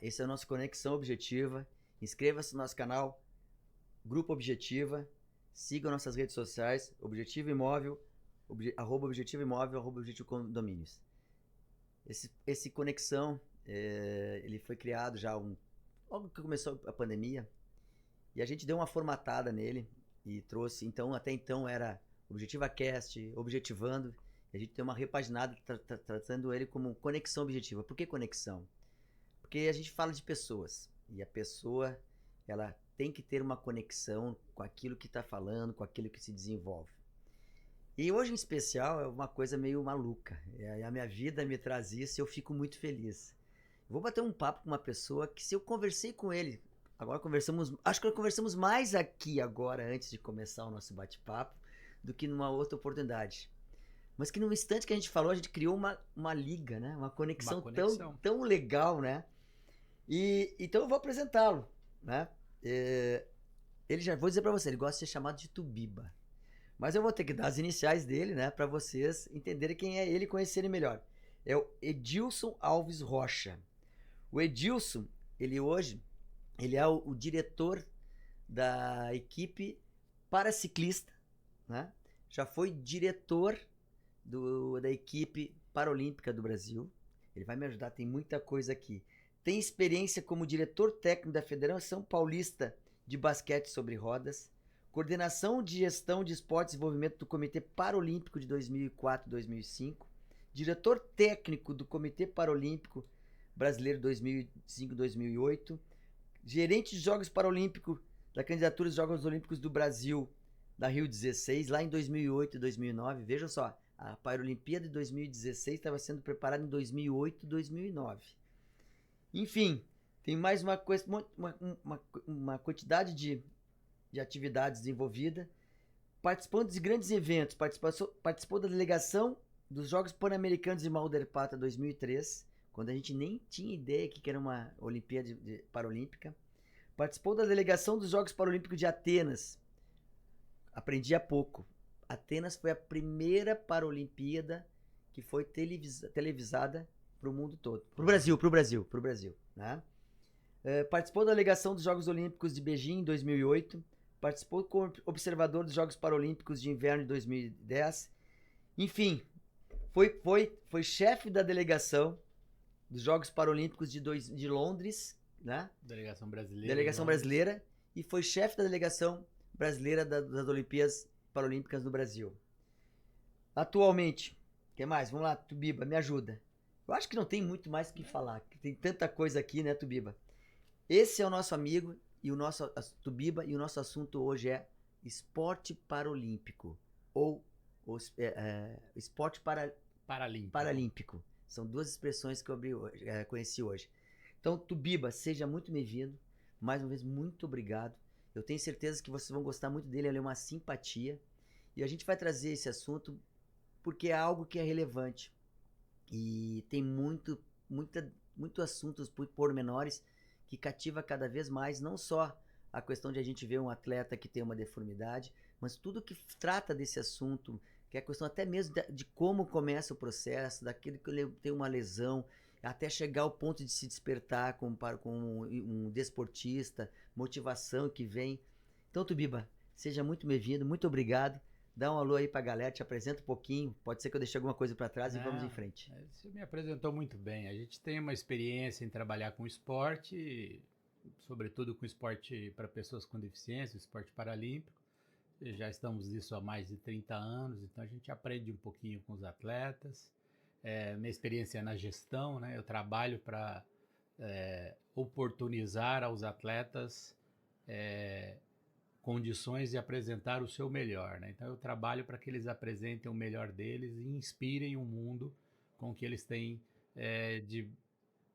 esse é o nosso Conexão Objetiva. Inscreva-se no nosso canal, Grupo Objetiva. Sigam nossas redes sociais, Objetivo Imóvel, @Objetivo Imóvel, @Objetivo Condomínios. Esse Conexão, ele foi criado já logo que começou a pandemia, e a gente deu uma formatada nele e trouxe, até então era Objetiva Cast, Objetivando, e a gente tem uma repaginada tratando ele como Conexão Objetiva. Por que conexão? Porque a gente fala de pessoas, e a pessoa, ela tem que ter uma conexão com aquilo que está falando, com aquilo que se desenvolve. E hoje em especial é uma coisa meio maluca, a minha vida me traz isso e eu fico muito feliz. Vou bater um papo com uma pessoa que, se eu conversei com ele, acho que conversamos mais aqui agora, antes de começar o nosso bate-papo, do que numa outra oportunidade. Mas que no instante que a gente falou, a gente criou uma liga, né? Uma conexão, tão legal, né? Então eu vou apresentá-lo, né? Ele, já vou dizer para você, ele gosta de ser chamado de Tubiba. Mas eu vou ter que dar as iniciais dele, né? Para vocês entenderem quem é ele e conhecerem melhor. É o Edilson Alves Rocha. O Edilson, ele é o diretor da equipe paraciclista, né? Já foi diretor da equipe paralímpica do Brasil. Ele vai me ajudar, tem muita coisa aqui. Tem experiência como diretor técnico da Federação Paulista de Basquete sobre Rodas, coordenação de gestão de esportes e desenvolvimento do Comitê Paralímpico de 2004 e 2005, diretor técnico do Comitê Paralímpico Brasileiro 2005-2008, gerente de Jogos Paralímpicos da candidatura dos Jogos Olímpicos do Brasil da Rio 16, lá em 2008 e 2009. Vejam só, a Paralimpíada de 2016 estava sendo preparada em 2008 e 2009. Enfim, tem mais uma quantidade de atividades desenvolvidas, participando de grandes eventos, participou da delegação dos Jogos Pan-Americanos de Mar del Plata 2003, quando a gente nem tinha ideia que era uma Olimpíada Paralímpica. Participou da delegação dos Jogos Paralímpicos de Atenas. Aprendi há pouco. Atenas foi a primeira Paralimpíada que foi televisada para o mundo todo. Para o Brasil. Né? Participou da delegação dos Jogos Olímpicos de Beijing em 2008. Participou como observador dos Jogos Paralímpicos de Inverno em 2010. Enfim, foi chefe da delegação dos Jogos Paralímpicos de Londres, né? Delegação brasileira. E foi chefe da delegação brasileira das Olimpíadas Paralímpicas do Brasil. Atualmente, o que mais? Vamos lá, Tubiba, me ajuda. Eu acho que não tem muito mais o que falar, que tem tanta coisa aqui, né, Tubiba? Esse é o nosso amigo e o nosso Tubiba, e o nosso assunto hoje é esporte paralímpico ou esporte paralímpico. São duas expressões que eu conheci hoje. Então, Tubiba, seja muito bem-vindo. Mais uma vez, muito obrigado. Eu tenho certeza que vocês vão gostar muito dele. Ele é uma simpatia. E a gente vai trazer esse assunto porque é algo que é relevante. E tem muito assuntos pormenores que cativa cada vez mais, não só a questão de a gente ver um atleta que tem uma deformidade, mas tudo que trata desse assunto, que é a questão até mesmo de como começa o processo, daquele que ele tem uma lesão, até chegar ao ponto de se despertar como um desportista, motivação que vem. Então, Tubiba, seja muito bem-vindo, muito obrigado. Dá um alô aí pra galera, te apresenta um pouquinho, pode ser que eu deixe alguma coisa para trás e vamos em frente. Você me apresentou muito bem. A gente tem uma experiência em trabalhar com esporte, sobretudo com esporte para pessoas com deficiência, esporte paralímpico. Já estamos nisso há mais de 30 anos, então a gente aprende um pouquinho com os atletas. Minha experiência é na gestão, né? Eu trabalho para oportunizar aos atletas condições de apresentar o seu melhor, né? Então eu trabalho para que eles apresentem o melhor deles e inspirem o mundo com o que eles têm de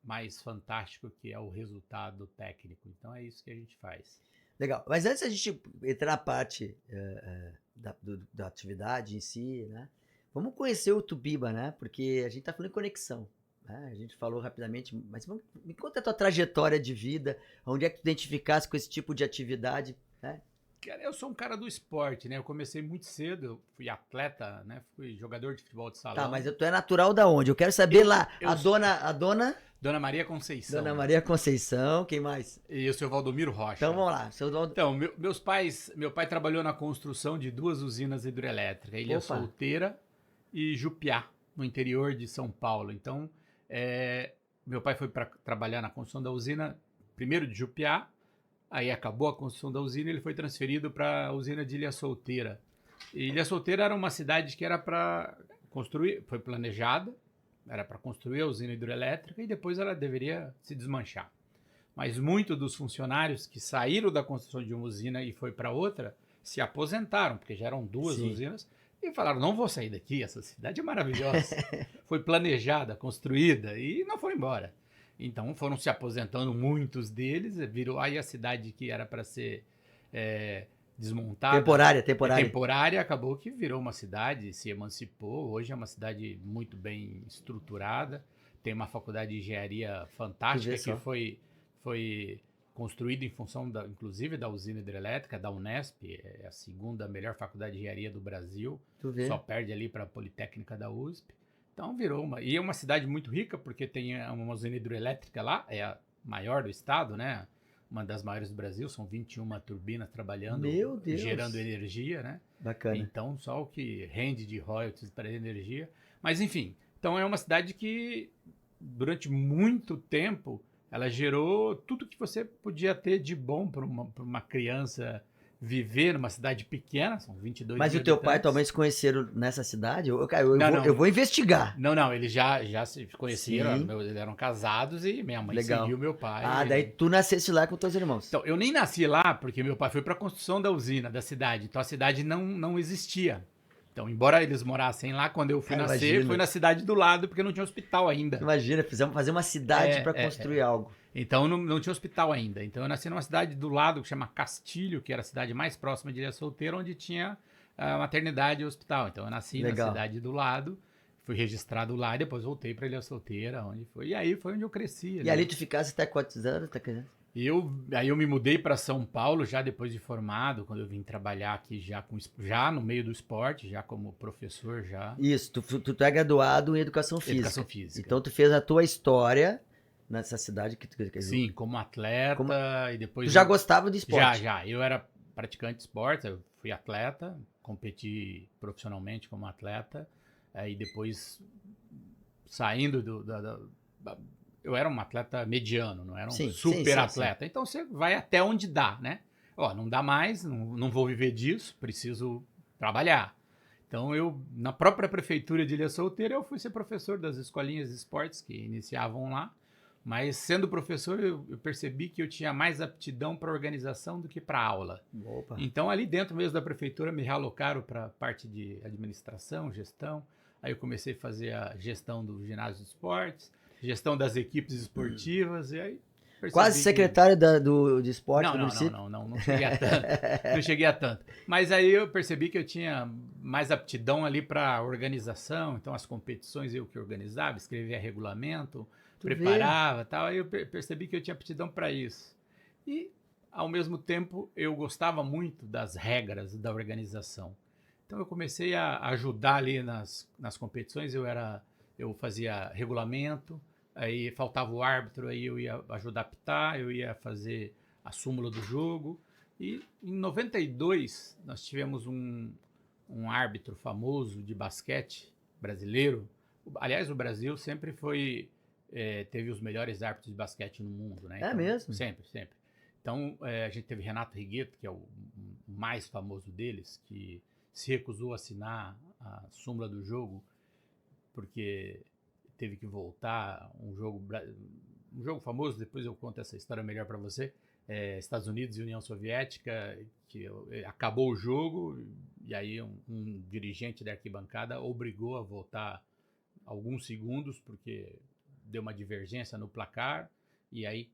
mais fantástico, que é o resultado técnico. Então é isso que a gente faz. Legal, mas antes a gente entrar na parte da atividade em si, né? Vamos conhecer o Tubiba, né? Porque a gente tá falando em conexão, né? A gente falou rapidamente, mas me conta a tua trajetória de vida, onde é que tu identificasse com esse tipo de atividade, né? Cara, eu sou um cara do esporte, né? Eu comecei muito cedo, eu fui atleta, né? Fui jogador de futebol de salão. Tá, mas tu é natural da onde? Eu quero saber lá. eu- Dona Maria Conceição. Dona Maria Conceição, quem mais? E o seu Valdomiro Rocha. Então vamos lá. Então, meu pai trabalhou na construção de 2 usinas hidrelétricas, Ilha Opa. Solteira e Jupiá, no interior de São Paulo. Então, meu pai foi para trabalhar na construção da usina, primeiro de Jupiá, aí acabou a construção da usina e ele foi transferido para a usina de Ilha Solteira. E Ilha Solteira era uma cidade que era para construir, foi planejada, era para construir a usina hidrelétrica e depois ela deveria se desmanchar. Mas muitos dos funcionários que saíram da construção de uma usina e foi para outra se aposentaram, porque já eram 2 Sim. usinas, e falaram, não vou sair daqui, essa cidade é maravilhosa. Foi planejada, construída e não foram embora. Então foram se aposentando muitos deles, virou aí a cidade que era para ser desmontada. Temporária, acabou que virou uma cidade, se emancipou, hoje é uma cidade muito bem estruturada, tem uma faculdade de engenharia fantástica que foi construída em função, inclusive, da usina hidrelétrica, da Unesp, é a segunda melhor faculdade de engenharia do Brasil, só perde ali para a Politécnica da USP. Então virou e é uma cidade muito rica, porque tem uma usina hidrelétrica lá, é a maior do estado, né? Uma das maiores do Brasil, são 21 turbinas trabalhando, gerando energia, né? Bacana. Então, só o que rende de royalties para energia. Mas, enfim, então é uma cidade que, durante muito tempo, ela gerou tudo que você podia ter de bom para uma criança viver numa cidade pequena, são 22 Mas mil o teu habitantes. pai e tua mãe se conheceram nessa cidade? Eu Não. vou investigar. Não, eles já se conheceram, eles eram casados e minha mãe seguiu meu pai. Ah, daí tu nascesse lá com teus irmãos. Então, eu nem nasci lá porque meu pai foi para a construção da usina, da cidade, então a cidade não existia. Então, embora eles morassem lá, quando eu fui nascer, foi na cidade do lado, porque não tinha hospital ainda. Imagina, fizemos fazer uma cidade para construir algo. Então, não tinha hospital ainda. Então, eu nasci numa cidade do lado, que chama Castilho, que era a cidade mais próxima de Ilha Solteira, onde tinha a maternidade e o hospital. Então, eu nasci na cidade do lado, fui registrado lá e depois voltei para Ilha Solteira, onde foi. E aí foi onde eu cresci. E ali tu ficasse até quantos anos? Aí eu me mudei para São Paulo já depois de formado, quando eu vim trabalhar aqui já no meio do esporte, já como professor já. Isso, tu é graduado em Educação Física. Educação Física. Então tu fez a tua história nessa cidade que tu... Sim, como atleta e depois... Tu já gostava de esporte? Já. Eu era praticante de esporte, eu fui atleta, competi profissionalmente como atleta, aí depois saindo eu era um atleta mediano, não era um super atleta. Então você vai até onde dá, né? Ó, não dá mais, não vou viver disso, preciso trabalhar. Então na própria prefeitura de Ilha Solteira, eu fui ser professor das escolinhas de esportes que iniciavam lá. Mas sendo professor, eu percebi que eu tinha mais aptidão para organização do que para aula. Opa. Então ali dentro mesmo da prefeitura me realocaram para parte de administração, gestão. Aí eu comecei a fazer a gestão do ginásio de esportes, gestão das equipes esportivas, e aí quase secretário de esporte do município? Não cheguei a tanto. Não cheguei a tanto. Mas aí eu percebi que eu tinha mais aptidão ali para organização, então as competições eu que organizava, escrevia regulamento, preparava, tal. Aí eu percebi que eu tinha aptidão para isso. E ao mesmo tempo eu gostava muito das regras da organização. Então eu comecei a ajudar ali nas competições, eu fazia regulamento, aí faltava o árbitro, aí eu ia ajudar a apitar, eu ia fazer a súmula do jogo. E em 92 nós tivemos um árbitro famoso de basquete brasileiro. Aliás, o Brasil sempre teve os melhores árbitros de basquete no mundo, né? É mesmo? Sempre. Então a gente teve Renato Rigueto, que é o mais famoso deles, que se recusou a assinar a súmula do jogo porque teve que voltar um jogo famoso, depois eu conto essa história melhor para você, Estados Unidos e União Soviética, que acabou o jogo e aí um dirigente da arquibancada obrigou a voltar alguns segundos porque deu uma divergência no placar e aí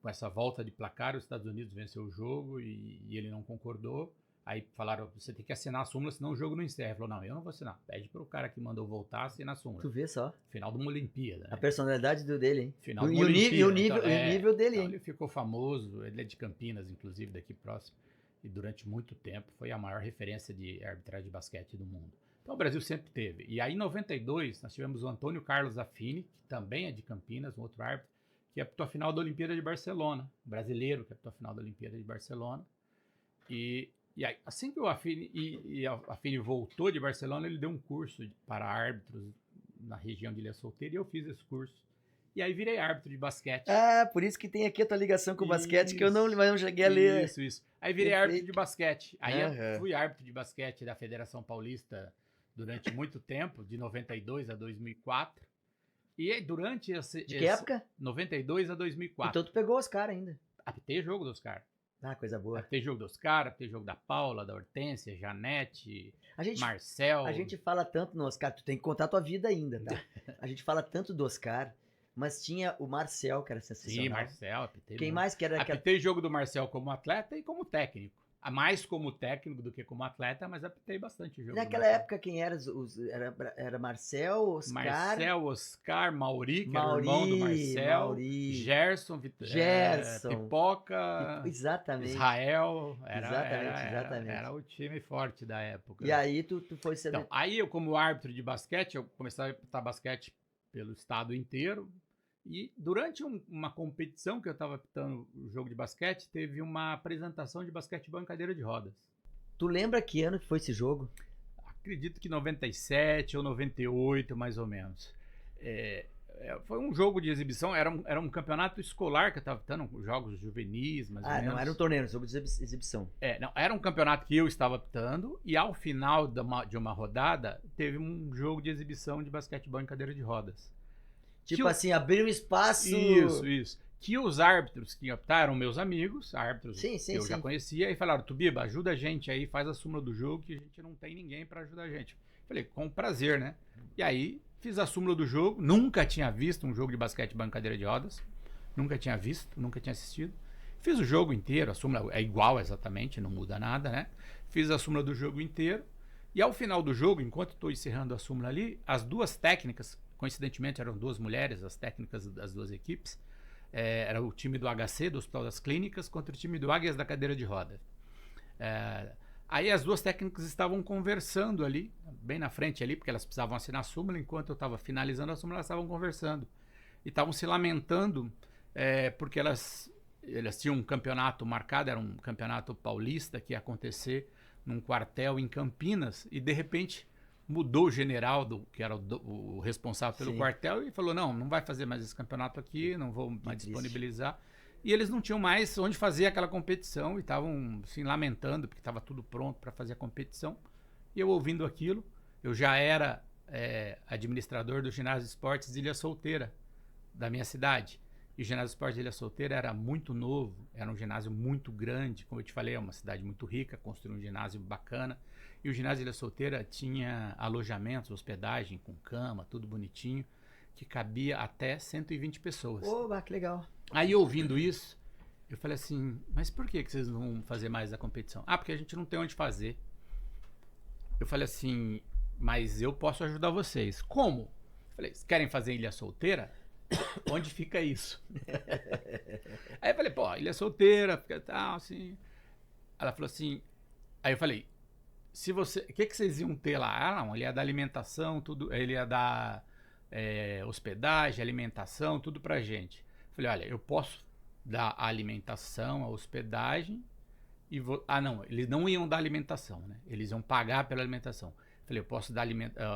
com essa volta de placar os Estados Unidos venceu o jogo e ele não concordou. Aí falaram, você tem que assinar a súmula, senão o jogo não encerra. Ele falou, não, eu não vou assinar. Pede pro cara que mandou voltar, assinar a súmula. Tu vê só. Final de uma Olimpíada. Né? A personalidade dele, hein? Final de uma Olimpíada. E o nível dele, hein? Ele ficou famoso, ele é de Campinas, inclusive, daqui próximo. e durante muito tempo foi a maior referência de arbitragem de basquete do mundo. Então o Brasil sempre teve. E aí em 92 nós tivemos o Antônio Carlos Affini, que também é de Campinas, um outro árbitro, que apitou a final da Olimpíada de Barcelona, brasileiro que apitou a final da Olimpíada de Barcelona. E aí, assim que o Affini voltou de Barcelona, ele deu um curso para árbitros na região de Ilha Solteira e eu fiz esse curso. E aí virei árbitro de basquete. Ah, por isso que tem aqui a tua ligação com o basquete, que eu não cheguei a ler. Isso. Aí virei árbitro de basquete. Aí eu Aham. fui árbitro de basquete da Federação Paulista durante muito tempo, de 92 a 2004. E aí, durante esse... De que época? 92 a 2004. Então tu pegou os caras ainda. Apitei jogo dos caras. Ah, coisa boa. Apitei jogo dos caras, apitei jogo da Paula, da Hortência, Janete, A gente, Marcel. a gente fala tanto no Oscar, tu tem que contar a tua vida ainda, tá? A gente fala tanto do Oscar, mas tinha o Marcel, que era sensacional. Sim, Marcel, apitei Quem muito. mais que era aquela... Apitei jogo do Marcel como atleta e como técnico. Mais como técnico do que como atleta, mas apitei bastante jogo. Naquela época, quem era? Era Marcel, Oscar... Marcel, Oscar, Mauri, que era o irmão do Marcel. Mauri, Gerson, Gerson. Pipoca, Exatamente. Israel. Exatamente. Era o time forte da época. E aí tu foi saber... Então, aí eu, como árbitro de basquete, eu comecei a apitar basquete pelo estado inteiro. E durante uma competição que eu estava apitando o jogo de basquete, teve uma apresentação de basquetebol em cadeira de rodas. Tu lembra que ano que foi esse jogo? Acredito que 97 ou 98, mais ou menos. Foi um jogo de exibição, era um campeonato escolar que eu estava apitando, jogos juvenis, mais ou menos. Não era um torneio, era um jogo de exibição. Não, era um campeonato que eu estava apitando, e ao final de uma rodada, teve um jogo de exibição de basquetebol em cadeira de rodas. Tipo assim, abrir um espaço... Isso. Que os árbitros que apitaram, meus amigos, árbitros que eu já conhecia, e falaram, Tubiba, ajuda a gente aí, faz a súmula do jogo, que a gente não tem ninguém para ajudar a gente. Falei, com prazer, né? E aí, fiz a súmula do jogo, nunca tinha visto um jogo de basquete em cadeira de rodas, nunca tinha visto, nunca tinha assistido. Fiz o jogo inteiro, a súmula é igual exatamente, não muda nada, né? Fiz a súmula do jogo inteiro, e ao final do jogo, enquanto estou encerrando a súmula ali, as duas técnicas, coincidentemente eram duas mulheres, as técnicas das duas equipes, era o time do HC, do Hospital das Clínicas, contra o time do Águias da Cadeira de Roda. Aí as duas técnicas estavam conversando ali, bem na frente ali, porque elas precisavam assinar a súmula, enquanto eu estava finalizando a súmula, elas estavam conversando. E estavam se lamentando, porque elas tinham um campeonato marcado, era um campeonato paulista que ia acontecer num quartel em Campinas, e de repente mudou o general, que era o responsável pelo quartel, e falou, não vai fazer mais esse campeonato aqui, não vou mais disponibilizar. E eles não tinham mais onde fazer aquela competição, e estavam se lamentando, porque estava tudo pronto para fazer a competição. E eu ouvindo aquilo, eu já era administrador do ginásio de esportes de Ilha Solteira, da minha cidade. E o ginásio de esportes de Ilha Solteira era muito novo, era um ginásio muito grande, como eu te falei, é uma cidade muito rica, construiu um ginásio bacana. E o ginásio de Ilha Solteira tinha alojamentos, hospedagem, com cama, tudo bonitinho, que cabia até 120 pessoas. Oba, que legal. Aí, ouvindo isso, eu falei assim, mas por que vocês não vão fazer mais a competição? Porque a gente não tem onde fazer. Eu falei assim, mas eu posso ajudar vocês. Como? Eu falei, vocês querem fazer em Ilha Solteira? Onde fica isso? Aí eu falei, pô, Ilha Solteira, fica tal, assim. Ela falou assim, aí eu falei, o que vocês iam ter lá? Não, ele ia dar alimentação, tudo, ele ia dar hospedagem, alimentação, tudo pra gente. Falei, olha, eu posso dar a alimentação, a hospedagem e não, eles não iam dar alimentação, né? Eles iam pagar pela alimentação. Falei, eu posso dar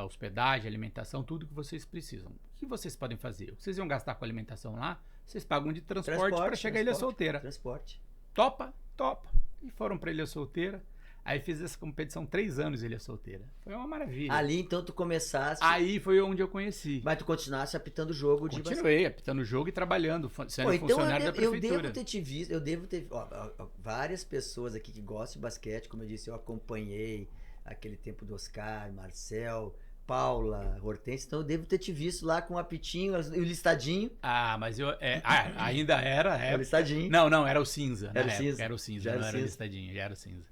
hospedagem, alimentação, tudo que vocês precisam. O que vocês podem fazer? O que vocês iam gastar com alimentação lá, vocês pagam de transporte para chegar à Ilha Solteira. Transporte. Topa. E foram pra Ilha Solteira. Aí fiz essa competição 3 anos em Ilha Solteira. Foi uma maravilha. Ali então tu começaste... Aí foi onde eu conheci. Mas tu continuaste apitando o jogo de basquete. Continuei apitando o jogo e trabalhando, sendo funcionário da prefeitura. Eu devo ter te visto, várias pessoas aqui que gostam de basquete, como eu disse, eu acompanhei aquele tempo do Oscar, Marcel, Paula, Hortência, então eu devo ter te visto lá com o apitinho e o listadinho. Mas eu... ainda era... Era o listadinho. Não, era o cinza. Era o cinza. Era o cinza, não era o listadinho, já era o cinza.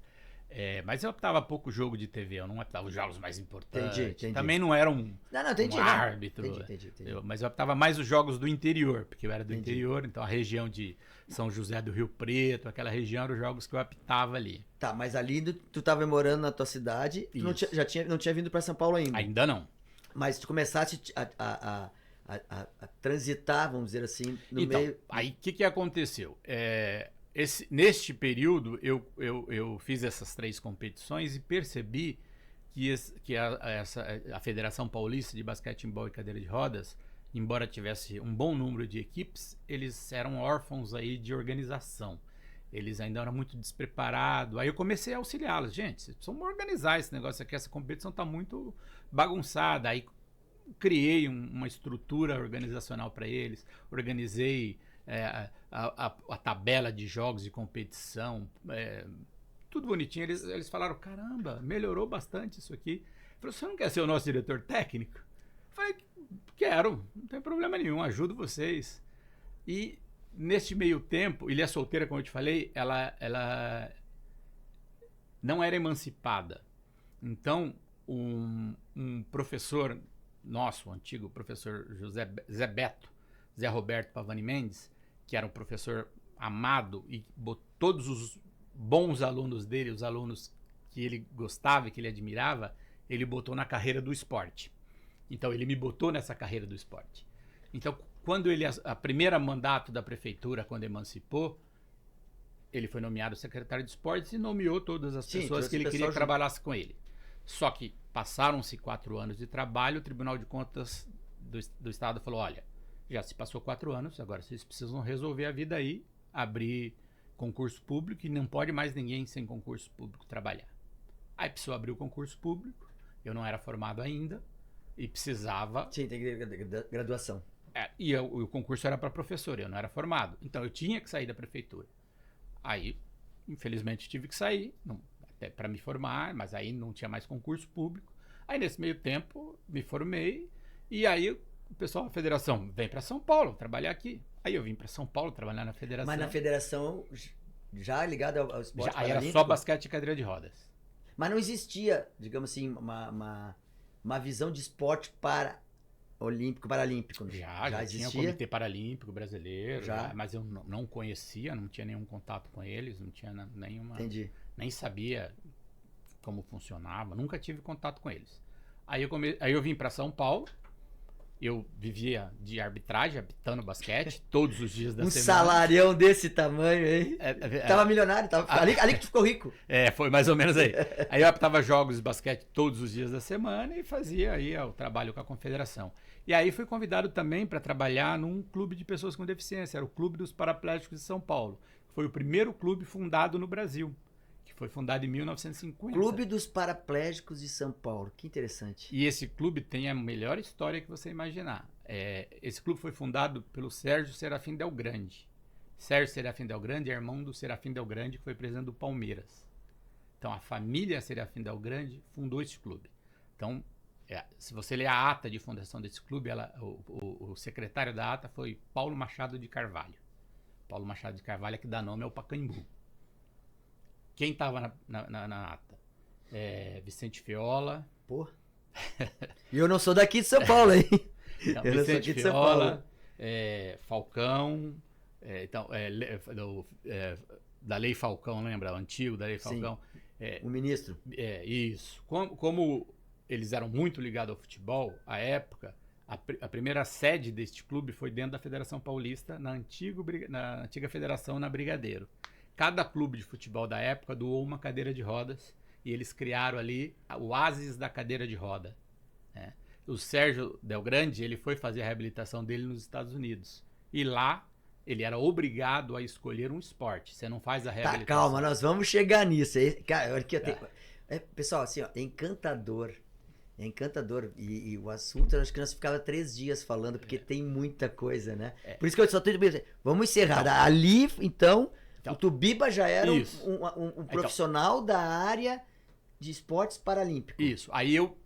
Mas eu optava pouco jogo de TV, eu não optava os jogos mais importantes. Entendi. Também não era um, Não, entendi. um árbitro. Entendi. Mas eu optava mais os jogos do interior, porque eu era do interior, então a região de São José do Rio Preto, aquela região eram os jogos que eu optava ali. Tá, mas ali tu tava morando na tua cidade, tu não tinha vindo pra São Paulo ainda. Ainda não. Mas tu começaste a transitar, vamos dizer assim, no Então, meio... aí o que aconteceu? Neste período, eu fiz essas 3 competições e percebi que a Federação Paulista de Basquetebol e Cadeira de Rodas, embora tivesse um bom número de equipes, eles eram órfãos aí de organização. Eles ainda eram muito despreparados. Aí eu comecei a auxiliá-los. Gente, vocês precisam organizar esse negócio aqui, essa competição está muito bagunçada. Aí criei uma estrutura organizacional para eles, organizei a tabela de jogos de competição, tudo bonitinho. Eles falaram, caramba, melhorou bastante isso aqui. Eu falei, você não quer ser o nosso diretor técnico? Eu falei, quero, não tem problema nenhum, ajudo vocês. E neste meio tempo, Ilha Solteira, como eu te falei, ela não era emancipada. Então, um professor nosso, o antigo professor Zé Roberto Pavani Mendes, que era um professor amado e todos os bons alunos dele, os alunos que ele gostava e que ele admirava, ele botou na carreira do esporte. Então ele me botou nessa carreira do esporte. Então quando a primeira mandato da prefeitura, quando emancipou, ele foi nomeado secretário de esportes e nomeou todas as pessoas que ele queria que trabalhasse com ele. Só que passaram-se 4 anos de trabalho, o Tribunal de Contas do Estado falou, olha, já se passou 4 anos, agora vocês precisam resolver a vida aí, abrir concurso público e não pode mais ninguém sem concurso público trabalhar. Aí precisou abrir o concurso público, eu não era formado ainda e precisava... Sim, tem graduação. E o concurso era para professor, eu não era formado, então eu tinha que sair da prefeitura. Aí, infelizmente, tive que sair, até para me formar, mas aí não tinha mais concurso público. Aí nesse meio tempo me formei e aí o pessoal da federação vem para São Paulo trabalhar aqui. Aí eu vim para São Paulo trabalhar na federação. Mas na federação já ligada ao esporte aí era só basquete e cadeira de rodas. Mas não existia, digamos assim, uma visão de esporte paralímpico. Já existia. Tinha o Comitê Paralímpico Brasileiro, mas eu não conhecia, não tinha nenhum contato com eles, não tinha nenhuma... Entendi. Nem sabia como funcionava, nunca tive contato com eles. Aí eu vim para São Paulo, eu vivia de arbitragem, apitando basquete, todos os dias da semana. Um salarião desse tamanho aí. Tava milionário, ali que tu ficou rico. Foi mais ou menos aí. Aí eu apitava jogos de basquete todos os dias da semana e fazia aí o trabalho com a confederação. E aí fui convidado também para trabalhar num clube de pessoas com deficiência, era o Clube dos Paraplégicos de São Paulo. Foi o primeiro clube fundado no Brasil. Foi fundado em 1950. Clube dos Paraplégicos de São Paulo. Que interessante. E esse clube tem a melhor história que você imaginar. Esse clube foi fundado pelo Sérgio Serafim Del Grande. Sérgio Serafim Del Grande é irmão do Serafim Del Grande, que foi presidente do Palmeiras. Então, a família Serafim Del Grande fundou esse clube. Então, se você ler a ata de fundação desse clube, o secretário da ata foi Paulo Machado de Carvalho. Paulo Machado de Carvalho é que dá nome ao Pacaembu. Quem estava na ata? Vicente Fiola. Pô. E eu não sou daqui de São Paulo, hein? Então, Vicente Fiola, Falcão, da Lei Falcão, lembra? O antigo da Lei Falcão. O ministro. Isso. Como eles eram muito ligados ao futebol, à época, a primeira sede deste clube foi dentro da Federação Paulista, na antiga federação, na Brigadeiro. Cada clube de futebol da época doou uma cadeira de rodas e eles criaram ali o oásis da cadeira de roda. O Sérgio Del Grande, ele foi fazer a reabilitação dele nos Estados Unidos. E lá, ele era obrigado a escolher um esporte. Você não faz a reabilitação. Tá, calma, nós vamos chegar nisso. Cara, aqui eu tenho... pessoal, assim, ó, é encantador. É encantador. E o assunto, eu acho que nós ficava 3 dias falando, porque tem muita coisa, né? Por isso que eu só tenho... Vamos encerrar. Então, ali, então... O Tubiba já era um profissional da área de esportes paralímpicos. Isso. Aí eu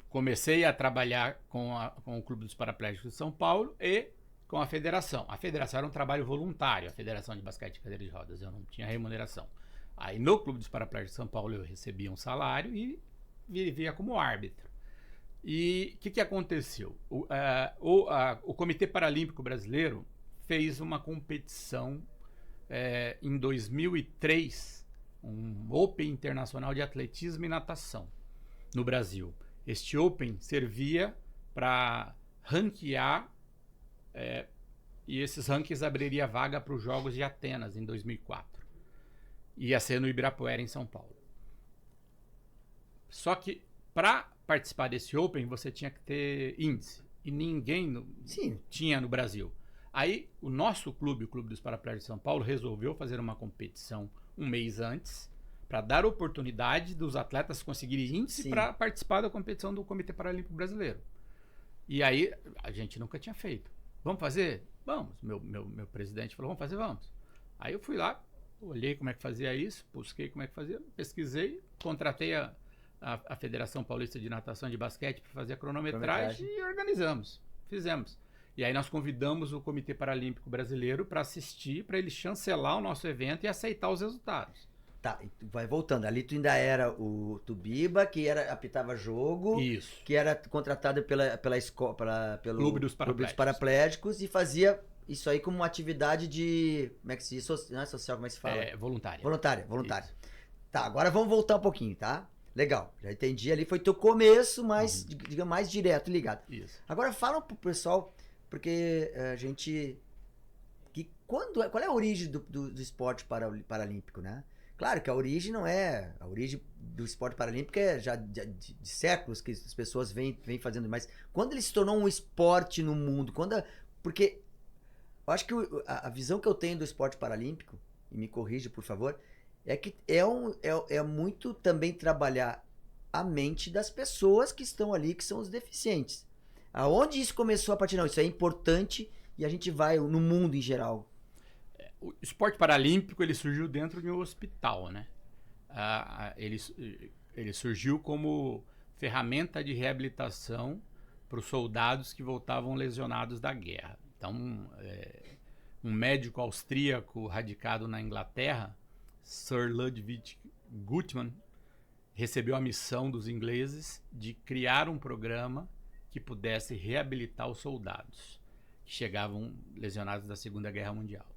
comecei a trabalhar com o Clube dos Paraplégicos de São Paulo e com a federação. A federação era um trabalho voluntário, a Federação de Basquete e Cadeira de Rodas. Eu não tinha remuneração. Aí no Clube dos Paraplégicos de São Paulo eu recebia um salário e vivia como árbitro. E o que aconteceu? O Comitê Paralímpico Brasileiro fez uma competição em 2003, um Open Internacional de Atletismo e Natação no Brasil. Este Open servia para ranquear e esses rankings abriria vaga para os Jogos de Atenas em 2004. Ia ser no Ibirapuera, em São Paulo. Só que para participar desse Open você tinha que ter índice e ninguém tinha no Brasil. Aí o nosso clube, o Clube dos Paraplégicos de São Paulo, resolveu fazer uma competição um mês antes para dar oportunidade dos atletas conseguirem índice para participar da competição do Comitê Paralímpico Brasileiro. E aí a gente nunca tinha feito. Vamos fazer? Vamos. Meu presidente falou, vamos fazer? Vamos. Aí eu fui lá, olhei como é que fazia isso, busquei como é que fazia, pesquisei, contratei a Federação Paulista de Natação e de Basquete para fazer a cronometragem e organizamos, fizemos. E aí nós convidamos o Comitê Paralímpico Brasileiro para assistir, para ele chancelar o nosso evento e aceitar os resultados. Tá, vai voltando. Ali tu ainda era o Tubiba, que apitava jogo. Isso. Que era contratado pela escola, pelo Clube dos Paraplégicos e fazia isso aí como uma atividade de... Como é que se diz? Não é social, como é que se fala? Voluntária. Voluntária. Isso. Tá, agora vamos voltar um pouquinho, tá? Legal, já entendi. Ali foi teu começo, mas digamos, mais direto, ligado. Isso. Agora fala pro pessoal, porque a gente... Qual é a origem do esporte paralímpico, né? Claro que a origem não é... A origem do esporte paralímpico é já de séculos que as pessoas vêm fazendo. Mas quando ele se tornou um esporte no mundo, porque eu acho que a visão que eu tenho do esporte paralímpico, e me corrija, por favor, é que é muito também trabalhar a mente das pessoas que estão ali, que são os deficientes. Aonde isso começou a partir? Não, isso é importante e a gente vai no mundo em geral. O esporte paralímpico ele surgiu dentro de um hospital, né? Ele surgiu como ferramenta de reabilitação para os soldados que voltavam lesionados da guerra. Então, um médico austríaco radicado na Inglaterra, Sir Ludwig Guttmann, recebeu a missão dos ingleses de criar um programa que pudesse reabilitar os soldados que chegavam lesionados da Segunda Guerra Mundial.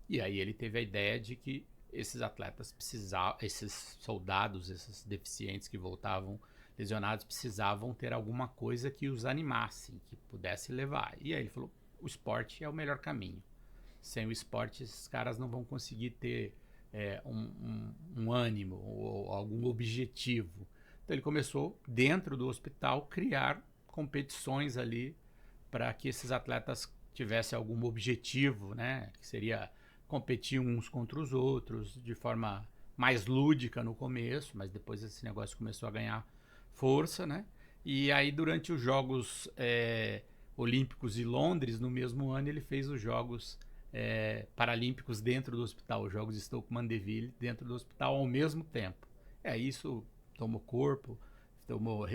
E aí ele teve a ideia de que esses atletas precisavam, esses soldados, esses deficientes que voltavam lesionados, precisavam ter alguma coisa que os animasse, que pudesse levar. E aí ele falou, o esporte é o melhor caminho. Sem o esporte, esses caras não vão conseguir ter um ânimo ou algum objetivo. Então ele começou, dentro do hospital, criar competições ali para que esses atletas tivessem algum objetivo, né? Que seria competir uns contra os outros de forma mais lúdica no começo, mas depois esse negócio começou a ganhar força, né? E aí durante os Jogos Olímpicos de Londres, no mesmo ano, ele fez os Jogos Paralímpicos dentro do hospital, os Jogos de Stoke Mandeville dentro do hospital ao mesmo tempo. Isso tomou corpo,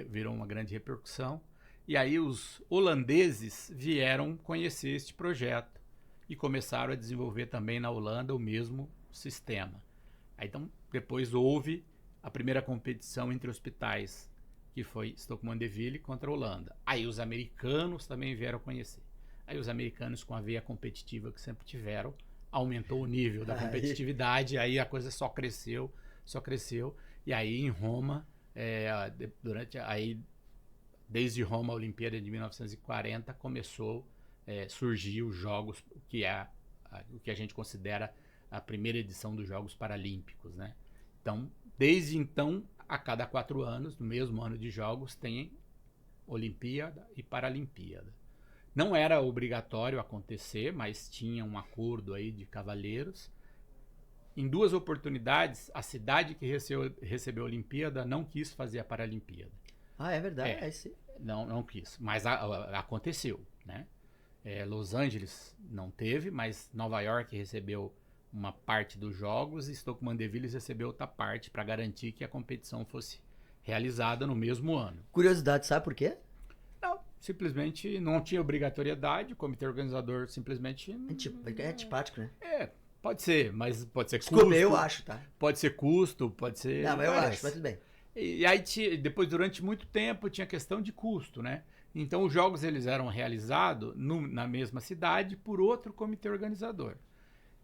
virou uma grande repercussão. E aí os holandeses vieram conhecer este projeto e começaram a desenvolver também na Holanda o mesmo sistema. Aí, então, depois houve a primeira competição entre hospitais, que foi Stoke Mandeville contra a Holanda. Aí os americanos também vieram conhecer. Aí os americanos, com a veia competitiva que sempre tiveram, aumentou o nível da competitividade, aí a coisa só cresceu. E aí em Roma, desde Roma, a Olimpíada de 1940, começou a surgir os Jogos, o que a gente considera a primeira edição dos Jogos Paralímpicos, né? Então, desde então, a cada 4 anos, no mesmo ano de Jogos, tem Olimpíada e Paralimpíada. Não era obrigatório acontecer, mas tinha um acordo aí de cavalheiros. Em 2 oportunidades, a cidade que recebeu a Olimpíada não quis fazer a Paralimpíada. Ah, é verdade? Não quis, mas aconteceu, né? Los Angeles não teve, mas Nova York recebeu uma parte dos jogos e Stoke Mandeville recebeu outra parte para garantir que a competição fosse realizada no mesmo ano. Curiosidade, sabe por quê? Não, simplesmente não tinha obrigatoriedade, o comitê organizador simplesmente... É antipático, né? Pode ser, mas pode ser Desculpa, custo. eu acho, tá? Pode ser custo, pode ser... Não, mas eu várias. acho, mas tudo bem. E aí, depois, durante muito tempo, tinha questão de custo, né? Então, os jogos eles eram realizados na mesma cidade por outro comitê organizador.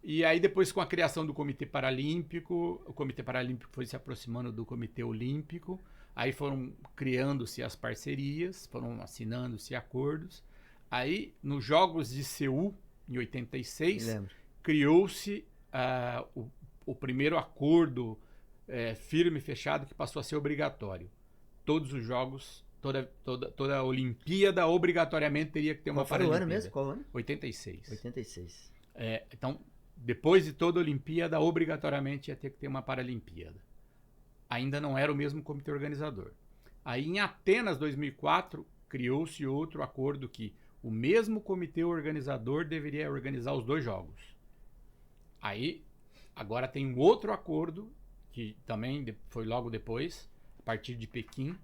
E aí, depois, com a criação do Comitê Paralímpico, o Comitê Paralímpico foi se aproximando do Comitê Olímpico, aí foram criando-se as parcerias, foram assinando-se acordos. Aí, nos Jogos de Seul, em Me 86, lembro. criou-se o primeiro acordo firme e fechado que passou a ser obrigatório. Todos os jogos, toda a Olimpíada, obrigatoriamente teria que ter uma Qual foi o ano Paralimpíada. mesmo? Qual ano? 86. 86. Então, depois de toda a Olimpíada, obrigatoriamente ia ter que ter uma Paralimpíada. Ainda não era o mesmo comitê organizador. Aí, em Atenas, 2004, criou-se outro acordo que o mesmo comitê organizador deveria organizar os dois jogos. Aí, agora tem um outro acordo, que também foi logo depois, a partir de Pequim,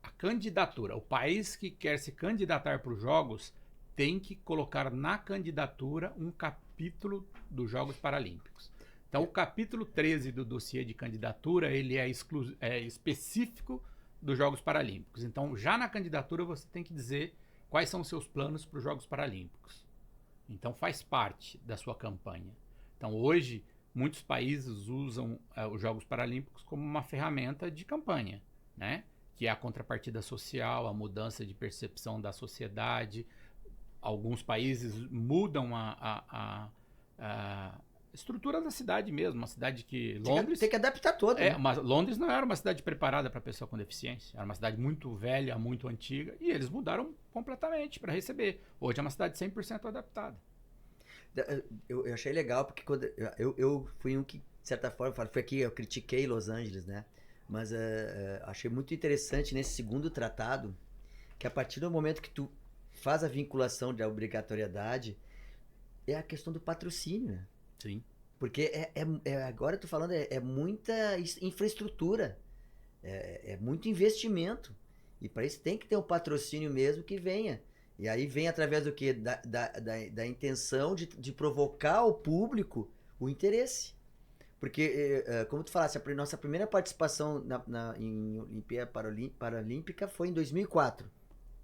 a candidatura. O país que quer se candidatar para os Jogos tem que colocar na candidatura um capítulo dos Jogos Paralímpicos. Então, o capítulo 13 do dossiê de candidatura, ele é específico dos Jogos Paralímpicos. Então, já na candidatura, você tem que dizer quais são os seus planos para os Jogos Paralímpicos. Então, faz parte da sua campanha. Então, hoje, muitos países usam os Jogos Paralímpicos como uma ferramenta de campanha, né? Que é a contrapartida social, a mudança de percepção da sociedade. Alguns países mudam a estrutura da cidade mesmo. Uma cidade que... Londres... Tem que adaptar toda, né? Mas Londres não era uma cidade preparada para pessoa com deficiência. Era uma cidade muito velha, muito antiga. E eles mudaram completamente para receber. Hoje é uma cidade 100% adaptada. Eu achei legal, porque quando eu fui um que, de certa forma, foi aqui, eu critiquei Los Angeles, né? Mas achei muito interessante nesse segundo tratado, que a partir do momento que tu faz a vinculação da obrigatoriedade, é a questão do patrocínio, né? Sim. Porque agora eu tô falando, é muita infraestrutura, é muito investimento. E para isso tem que ter um patrocínio mesmo que venha. E aí vem através do quê? Da intenção de provocar ao público o interesse. Porque, como tu falaste, a nossa primeira participação em Olimpíada Paralímpica foi em 2004.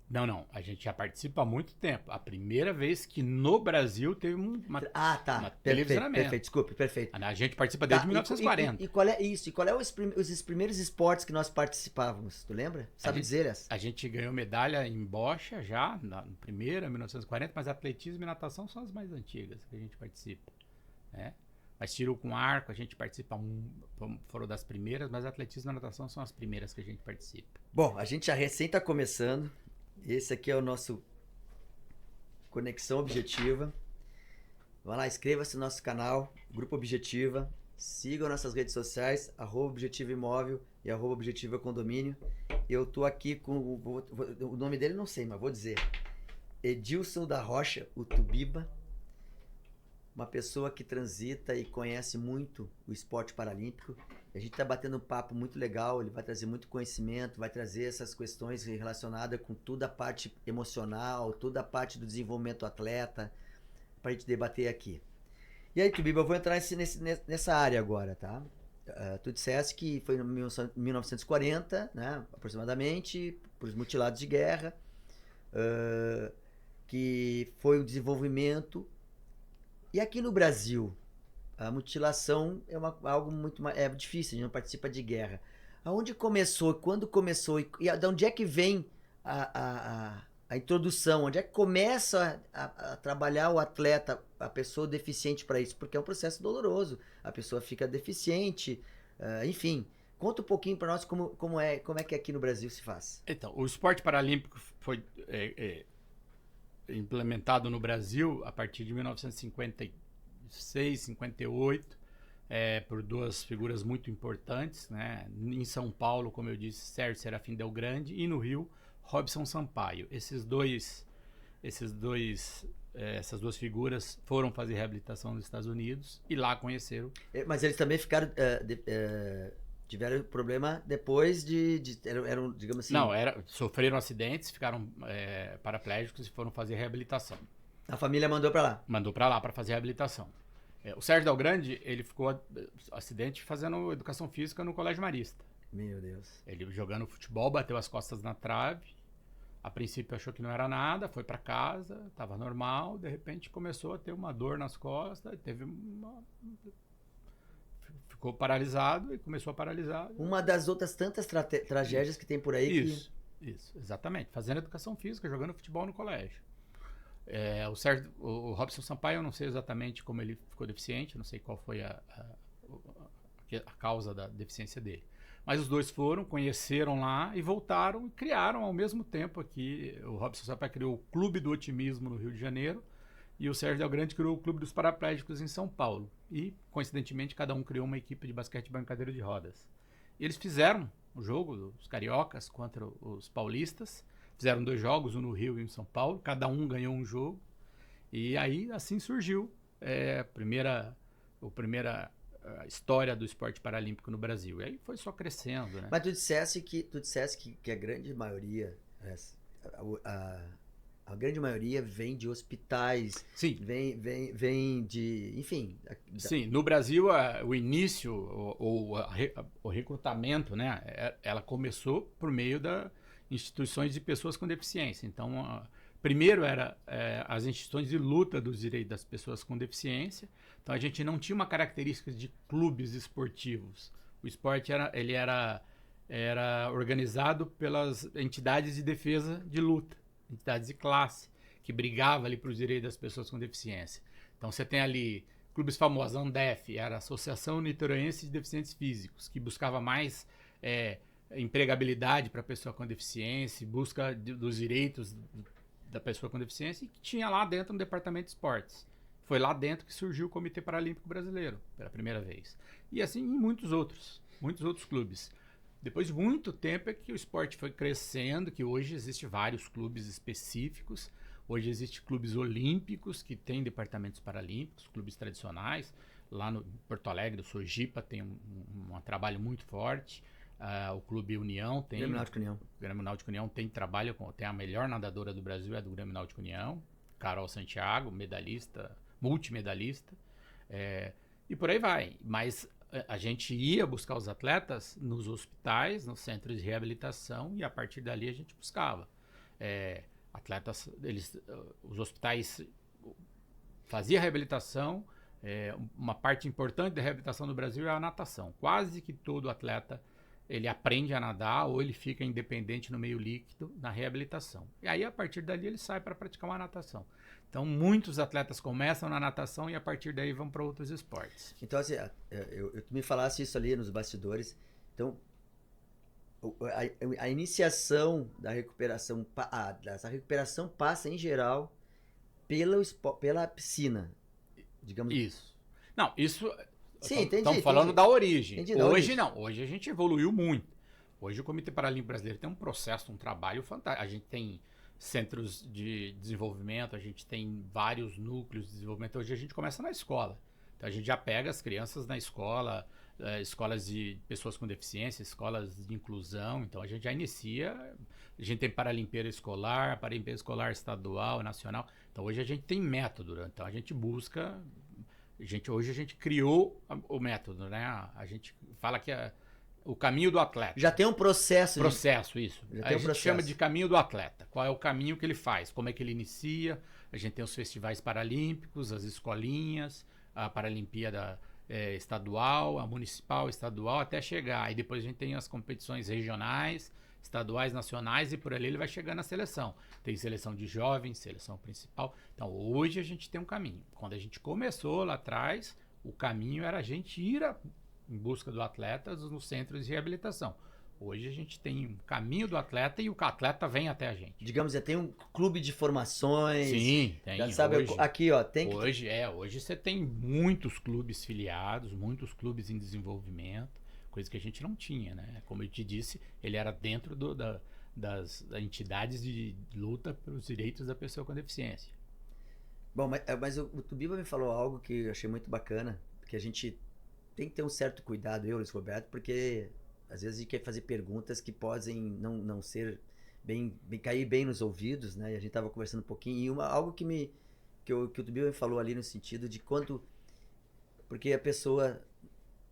Não. A gente já participa há muito tempo. A primeira vez que no Brasil teve uma televisionamento. Perfeito, desculpe, perfeito. A gente participa desde 1940. E qual é isso? E qual é os primeiros esportes que nós participávamos? Tu lembra? Sabe dizer essa? A gente ganhou medalha em bocha já, na primeira, 1940, mas atletismo e natação são as mais antigas que a gente participa, né? Mas tiro com arco, a gente participa, foram das primeiras, mas atletismo e natação são as primeiras que a gente participa. Bom, a gente já recém está começando. Esse aqui é o nosso Conexão Objetiva. Vai lá, inscreva-se no nosso canal, Grupo Objetiva. Sigam nossas redes sociais, @Objetivo Imóvel e @Objetivo Condomínio. Eu tô aqui com o nome dele não sei, mas vou dizer. Edilson da Rocha, o Tubiba. Uma pessoa que transita e conhece muito o esporte paralímpico. A gente está batendo um papo muito legal, ele vai trazer muito conhecimento, vai trazer essas questões relacionadas com toda a parte emocional, toda a parte do desenvolvimento do atleta, para a gente debater aqui. E aí, Tubiba, eu vou entrar nessa área agora, tá? Tu disseste que foi em 1940, né, aproximadamente, para os mutilados de guerra, que foi o desenvolvimento. E aqui no Brasil, a mutilação é algo muito mais difícil, a gente não participa de guerra. Aonde começou, quando começou e de onde é que vem a introdução, onde é que começa a trabalhar o atleta, a pessoa deficiente para isso? Porque é um processo doloroso, a pessoa fica deficiente, enfim. Conta um pouquinho para nós como é que aqui no Brasil se faz. Então, o esporte paralímpico foi implementado no Brasil a partir de 1956, 58, por duas figuras muito importantes, né? Em São Paulo, como eu disse, Sérgio Serafim Del Grande, e no Rio, Robson Sampaio. Essas duas figuras foram fazer reabilitação nos Estados Unidos e lá conheceram. Mas eles também ficaram tiveram problema depois eram, digamos assim... Não, sofreram acidentes, ficaram paraplégicos e foram fazer reabilitação. A família mandou pra lá. Mandou para lá para fazer reabilitação. O Sérgio Del Grande, ele ficou acidente fazendo educação física no Colégio Marista. Meu Deus. Ele jogando futebol, bateu as costas na trave. A princípio achou que não era nada, foi para casa, estava normal. De repente começou a ter uma dor nas costas, ficou paralisado e começou a paralisar. Uma das outras tantas tragédias que tem por aí Isso, exatamente. Fazendo educação física, jogando futebol no colégio. O Robson Sampaio, eu não sei exatamente como ele ficou deficiente, não sei qual foi a causa da deficiência dele. Mas os dois foram, conheceram lá e voltaram e criaram ao mesmo tempo aqui. O Robson Sampaio criou o Clube do Otimismo no Rio de Janeiro e o Sérgio Del Grande criou o Clube dos Paraplégicos em São Paulo. E, coincidentemente, cada um criou uma equipe de basquetebol em cadeira de rodas. E eles fizeram o jogo dos cariocas contra os paulistas. Fizeram 2 jogos, um no Rio e um em São Paulo. Cada um ganhou um jogo. E aí, assim surgiu a primeira história do esporte paralímpico no Brasil. E aí foi só crescendo, né? Mas tu dissesse que a grande maioria, a grande maioria vem de hospitais. Sim. Vem de, enfim. Sim, no Brasil o início, o recrutamento, né? Ela começou por meio das instituições de pessoas com deficiência. Então, primeiro era as instituições de luta dos direitos das pessoas com deficiência. Então a gente não tinha uma característica de clubes esportivos. O esporte era organizado pelas entidades de defesa de luta, entidades de classe, que brigavam ali para os direitos das pessoas com deficiência. Então você tem ali clubes famosos, a Andef, era a Associação Niteroense de Deficientes Físicos, que buscava mais empregabilidade para a pessoa com deficiência, busca dos direitos da pessoa com deficiência, e que tinha lá dentro um departamento de esportes. Foi lá dentro que surgiu o Comitê Paralímpico Brasileiro, pela primeira vez. E assim em muitos outros clubes. Depois de muito tempo é que o esporte foi crescendo, que hoje existem vários clubes específicos. Hoje existem clubes olímpicos que têm departamentos paralímpicos, clubes tradicionais. Lá no Porto Alegre, do Sojipa, tem um trabalho muito forte. O Clube União tem... Grêmio Náutico União. O Grêmio Náutico União tem tem a melhor nadadora do Brasil, é do Grêmio Náutico União. Carol Santiago, multimedalista. E por aí vai. Mas a gente ia buscar os atletas nos hospitais, nos centros de reabilitação, e a partir dali a gente buscava. Atletas, os hospitais faziam reabilitação. Uma parte importante da reabilitação no Brasil é a natação. Quase que todo atleta ele aprende a nadar ou ele fica independente no meio líquido na reabilitação. E aí, a partir dali, ele sai para praticar uma natação. Então, muitos atletas começam na natação e a partir daí vão para outros esportes. Então, assim, tu me falasse isso ali nos bastidores. Então, a iniciação da recuperação, essa recuperação passa, em geral, pela piscina, digamos. Isso. Não, isso... Sim, entendi. Estamos falando da origem. Entendi, da origem. Não. Hoje a gente evoluiu muito. Hoje o Comitê Paralímpico Brasileiro tem um processo, um trabalho fantástico. A gente tem centros de desenvolvimento, a gente tem vários núcleos de desenvolvimento. Hoje a gente começa na escola. Então a gente já pega as crianças na escola, escolas de pessoas com deficiência, escolas de inclusão. Então a gente já inicia. A gente tem Paralimpíada Escolar, Paralimpíada Escolar Estadual, Nacional. Então hoje a gente tem método. Então a gente busca... Hoje a gente criou o método, né? A gente fala que o caminho do atleta. Já tem um processo. Isso. A gente chama de caminho do atleta. Qual é o caminho que ele faz? Como é que ele inicia? A gente tem os festivais paralímpicos, as escolinhas, a Paralimpíada estadual, a municipal, estadual, até chegar. Aí depois a gente tem as competições regionais, estaduais, nacionais, e por ali ele vai chegando na seleção. Tem seleção de jovens, seleção principal. Então hoje a gente tem um caminho. Quando a gente começou lá atrás, o caminho era a gente ir em busca do atleta nos centros de reabilitação. Hoje a gente tem um caminho do atleta e o atleta vem até a gente. Digamos, já tem um clube de formações. Sim, tem. Já sabe, hoje, aqui, ó, tem que... Hoje você tem muitos clubes filiados, muitos clubes em desenvolvimento, coisa que a gente não tinha, né? Como eu te disse, ele era dentro das entidades de luta pelos direitos da pessoa com deficiência. Bom, mas o Tubiba me falou algo que eu achei muito bacana, que a gente tem que ter um certo cuidado, eu, Luiz Roberto, porque às vezes a gente quer fazer perguntas que podem não ser cair bem nos ouvidos, né? E a gente estava conversando um pouquinho, e algo que que o Tubiba falou ali no sentido de quanto... Porque a pessoa,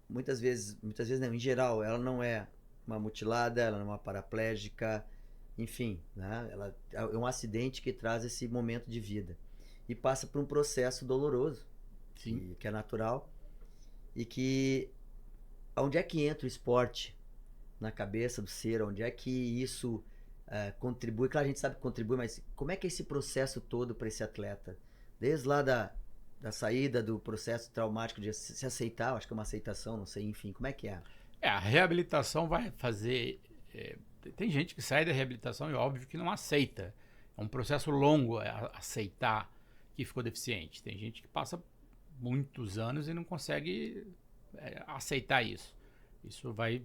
muitas vezes não, em geral, ela não é uma mutilada, ela não é uma paraplégica, enfim, né? Ela é um acidente que traz esse momento de vida. E passa por um processo doloroso, Sim. que é natural, e que... Onde é que entra o esporte na cabeça do ser? Onde é que isso contribui? Claro, a gente sabe que contribui, mas como é que é esse processo todo para esse atleta? Desde lá da saída do processo traumático de se aceitar, acho que é uma aceitação, não sei, enfim, como é que é? A reabilitação vai fazer. Tem gente que sai da reabilitação e óbvio que não aceita. É um processo longo aceitar que ficou deficiente. Tem gente que passa muitos anos e não consegue aceitar isso. Isso vai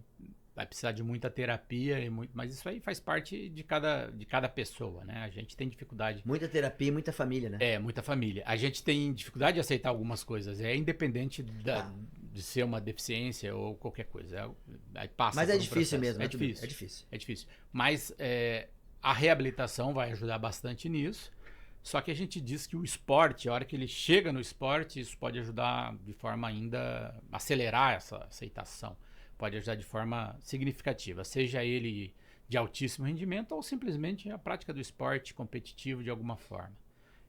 precisar de muita terapia, mas isso aí faz parte de cada pessoa, né? A gente tem dificuldade. Muita terapia e muita família, né? Muita família. A gente tem dificuldade de aceitar algumas coisas. É independente de ser uma deficiência ou qualquer coisa. Aí passa Mas por é um difícil processo. mesmo, É difícil. É difícil. É difícil. Mas a reabilitação vai ajudar bastante nisso. Só que a gente diz que o esporte, a hora que ele chega no esporte, isso pode ajudar de forma ainda acelerar essa aceitação. Pode ajudar de forma significativa, seja ele de altíssimo rendimento ou simplesmente a prática do esporte competitivo de alguma forma.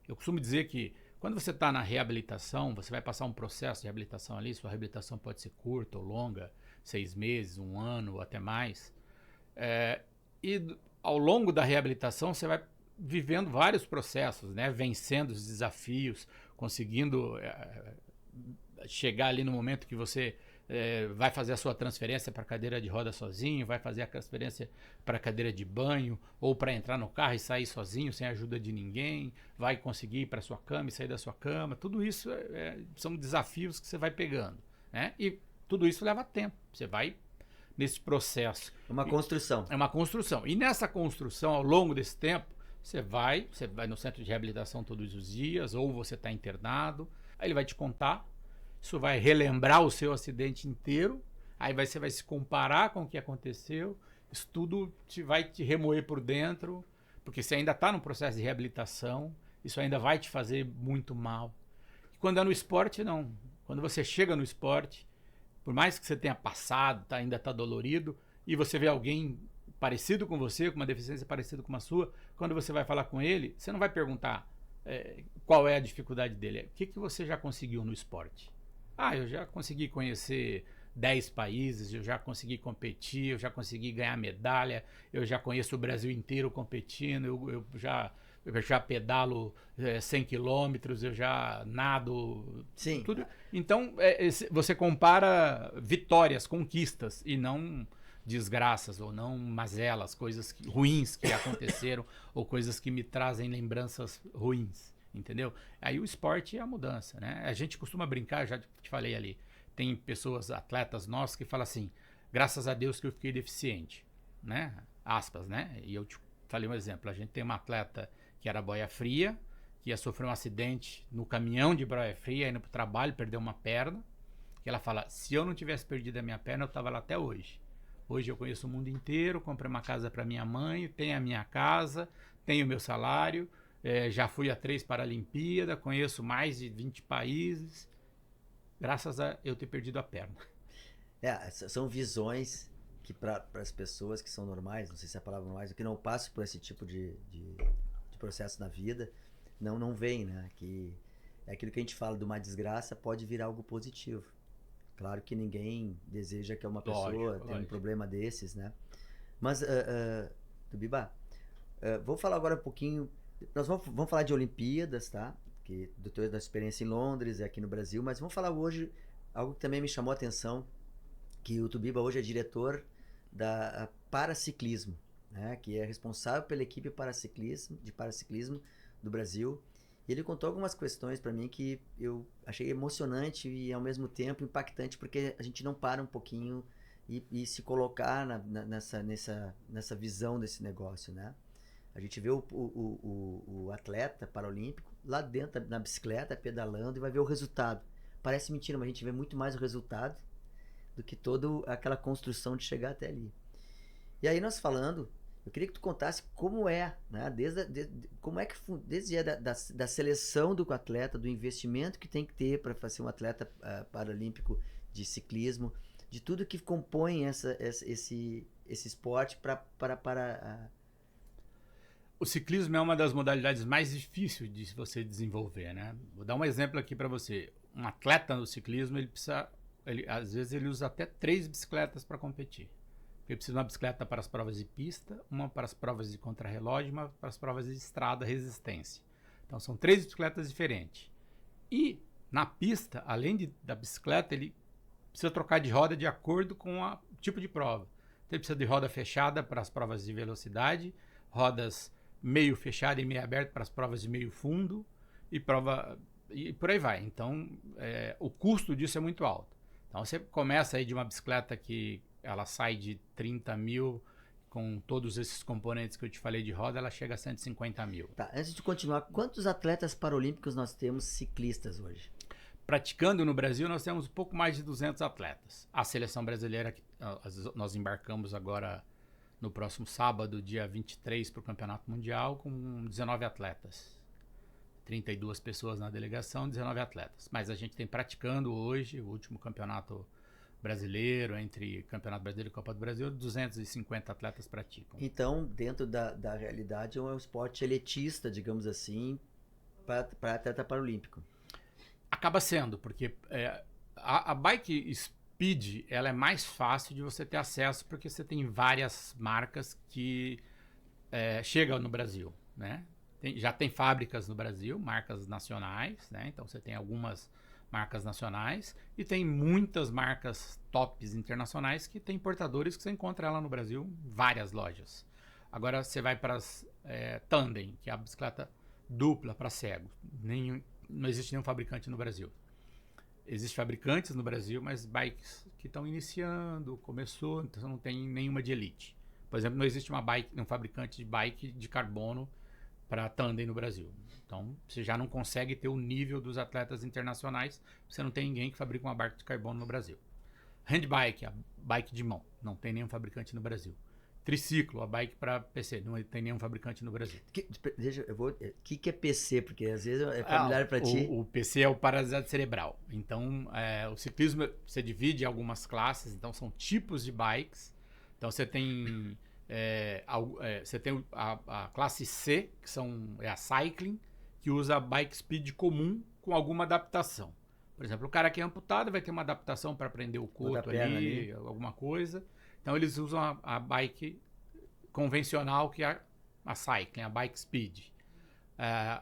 Eu costumo dizer que quando você está na reabilitação, você vai passar um processo de reabilitação ali, sua reabilitação pode ser curta ou longa, 6 meses, 1 ano ou até mais. E ao longo da reabilitação você vai vivendo vários processos, né? Vencendo os desafios, conseguindo chegar ali no momento que você vai fazer a sua transferência para a cadeira de roda sozinho, vai fazer a transferência para a cadeira de banho, ou para entrar no carro e sair sozinho, sem ajuda de ninguém, vai conseguir ir para a sua cama e sair da sua cama. Tudo isso são desafios que você vai pegando, né? E tudo isso leva tempo. Você vai nesse processo. É uma construção. É uma construção. E nessa construção, ao longo desse tempo, você vai no centro de reabilitação todos os dias, ou você está internado, aí ele vai te contar, isso vai relembrar o seu acidente inteiro, aí você vai se comparar com o que aconteceu, isso tudo vai te remoer por dentro, porque você ainda está no processo de reabilitação, isso ainda vai te fazer muito mal. E quando é no esporte, não. Quando você chega no esporte, por mais que você tenha passado, ainda está dolorido, e você vê alguém parecido com você, com uma deficiência parecida com a sua, quando você vai falar com ele, você não vai perguntar qual é a dificuldade dele. O que você já conseguiu no esporte? Eu já consegui conhecer 10 países, eu já consegui competir, eu já consegui ganhar medalha, eu já conheço o Brasil inteiro competindo, eu já pedalo 100 quilômetros, eu já nado. Sim. Tudo. Então, você compara vitórias, conquistas, e não desgraças, ou não mazelas, coisas ruins que aconteceram, ou coisas que me trazem lembranças ruins, entendeu? Aí o esporte é a mudança, né? A gente costuma brincar, já te falei ali, tem pessoas, atletas nossos, que falam assim, graças a Deus que eu fiquei deficiente, né? Aspas, né? E eu te falei um exemplo, a gente tem uma atleta que era boia fria, que ia sofrer um acidente no caminhão de boia fria, indo pro trabalho, perdeu uma perna, que ela fala, se eu não tivesse perdido a minha perna, eu tava lá até hoje. Hoje eu conheço o mundo inteiro, comprei uma casa para minha mãe, tenho a minha casa, tenho o meu salário, já fui a 3 Paralimpíadas, conheço mais de 20 países, graças a eu ter perdido a perna. São visões que para as pessoas que são normais, não sei se é a palavra normais, que não passam por esse tipo de processo na vida, não veem, né? Que é aquilo que a gente fala de uma desgraça pode virar algo positivo. Claro que ninguém deseja que uma pessoa tenha um problema desses, né? Mas, Tubiba, vou falar agora um pouquinho... Nós vamos falar de Olimpíadas, tá? Da experiência em Londres e aqui no Brasil, mas vamos falar hoje algo que também me chamou a atenção, que o Tubiba hoje é diretor da Paraciclismo, né? Que é responsável pela equipe de paraciclismo do Brasil. E ele contou algumas questões para mim que eu achei emocionante e ao mesmo tempo impactante, porque a gente não para um pouquinho e se colocar nessa visão desse negócio, né? A gente vê o atleta paralímpico lá dentro na bicicleta, pedalando, e vai ver o resultado. Parece mentira, mas a gente vê muito mais o resultado do que toda aquela construção de chegar até ali. E aí nós falando, Eu queria que tu contasse como é, né? Como é que desde da seleção do atleta, do investimento que tem que ter para fazer um atleta paralímpico de ciclismo, de tudo que compõe esse esporte para O ciclismo é uma das modalidades mais difíceis de você desenvolver, né? Vou dar um exemplo aqui para você. Um atleta no ciclismo, às vezes ele usa até 3 bicicletas para competir. Ele precisa de uma bicicleta para as provas de pista, uma para as provas de contrarrelógio, uma para as provas de estrada, resistência. Então são 3 bicicletas diferentes. E na pista, além da bicicleta, ele precisa trocar de roda de acordo com o tipo de prova. Então, ele precisa de roda fechada para as provas de velocidade, rodas meio fechada e meio aberta para as provas de meio fundo e por aí vai. Então, o custo disso é muito alto. Então, você começa aí de uma bicicleta que ela sai de 30 mil, com todos esses componentes que eu te falei de roda, ela chega a 150 mil. Tá, antes de continuar, quantos atletas paralímpicos nós temos ciclistas hoje? Praticando no Brasil, nós temos um pouco mais de 200 atletas. A seleção brasileira, nós embarcamos agora no próximo sábado, dia 23, para o Campeonato Mundial, com 19 atletas. 32 pessoas na delegação, 19 atletas. Mas a gente tem praticando hoje, o último campeonato brasileiro, entre Campeonato Brasileiro e Copa do Brasil, 250 atletas praticam. Então, dentro da realidade, é um esporte elitista, digamos assim, para atleta paralímpico. Acaba sendo, porque a bike speed ela é mais fácil de você ter acesso, porque você tem várias marcas que chegam no Brasil, né? Já tem fábricas no Brasil, marcas nacionais, né? Então você tem algumas marcas nacionais e tem muitas marcas tops internacionais que tem importadores que você encontra lá no Brasil, várias lojas. Agora você vai para as Tandem, que é a bicicleta dupla para cego. Não existe nenhum fabricante no Brasil. Existem fabricantes no Brasil, mas bikes que estão iniciando, começou, então não tem nenhuma de elite. Por exemplo, não existe um fabricante de bike de carbono para tandem no Brasil. Então, você já não consegue ter o nível dos atletas internacionais, você não tem ninguém que fabrica uma bike de carbono no Brasil. Handbike, a bike de mão, não tem nenhum fabricante no Brasil. Triciclo, a bike para PC, não tem nenhum fabricante no Brasil. O que é PC? Porque às vezes é familiar para ti. O PC é o paralisado cerebral. Então, o ciclismo você divide em algumas classes, então são tipos de bikes. Então, você tem a classe C, que é a cycling, que usa a bike speed comum com alguma adaptação. Por exemplo, o cara que é amputado vai ter uma adaptação para prender o coto ali, alguma coisa. Então, eles usam a bike convencional, que é a cycling, a bike speed.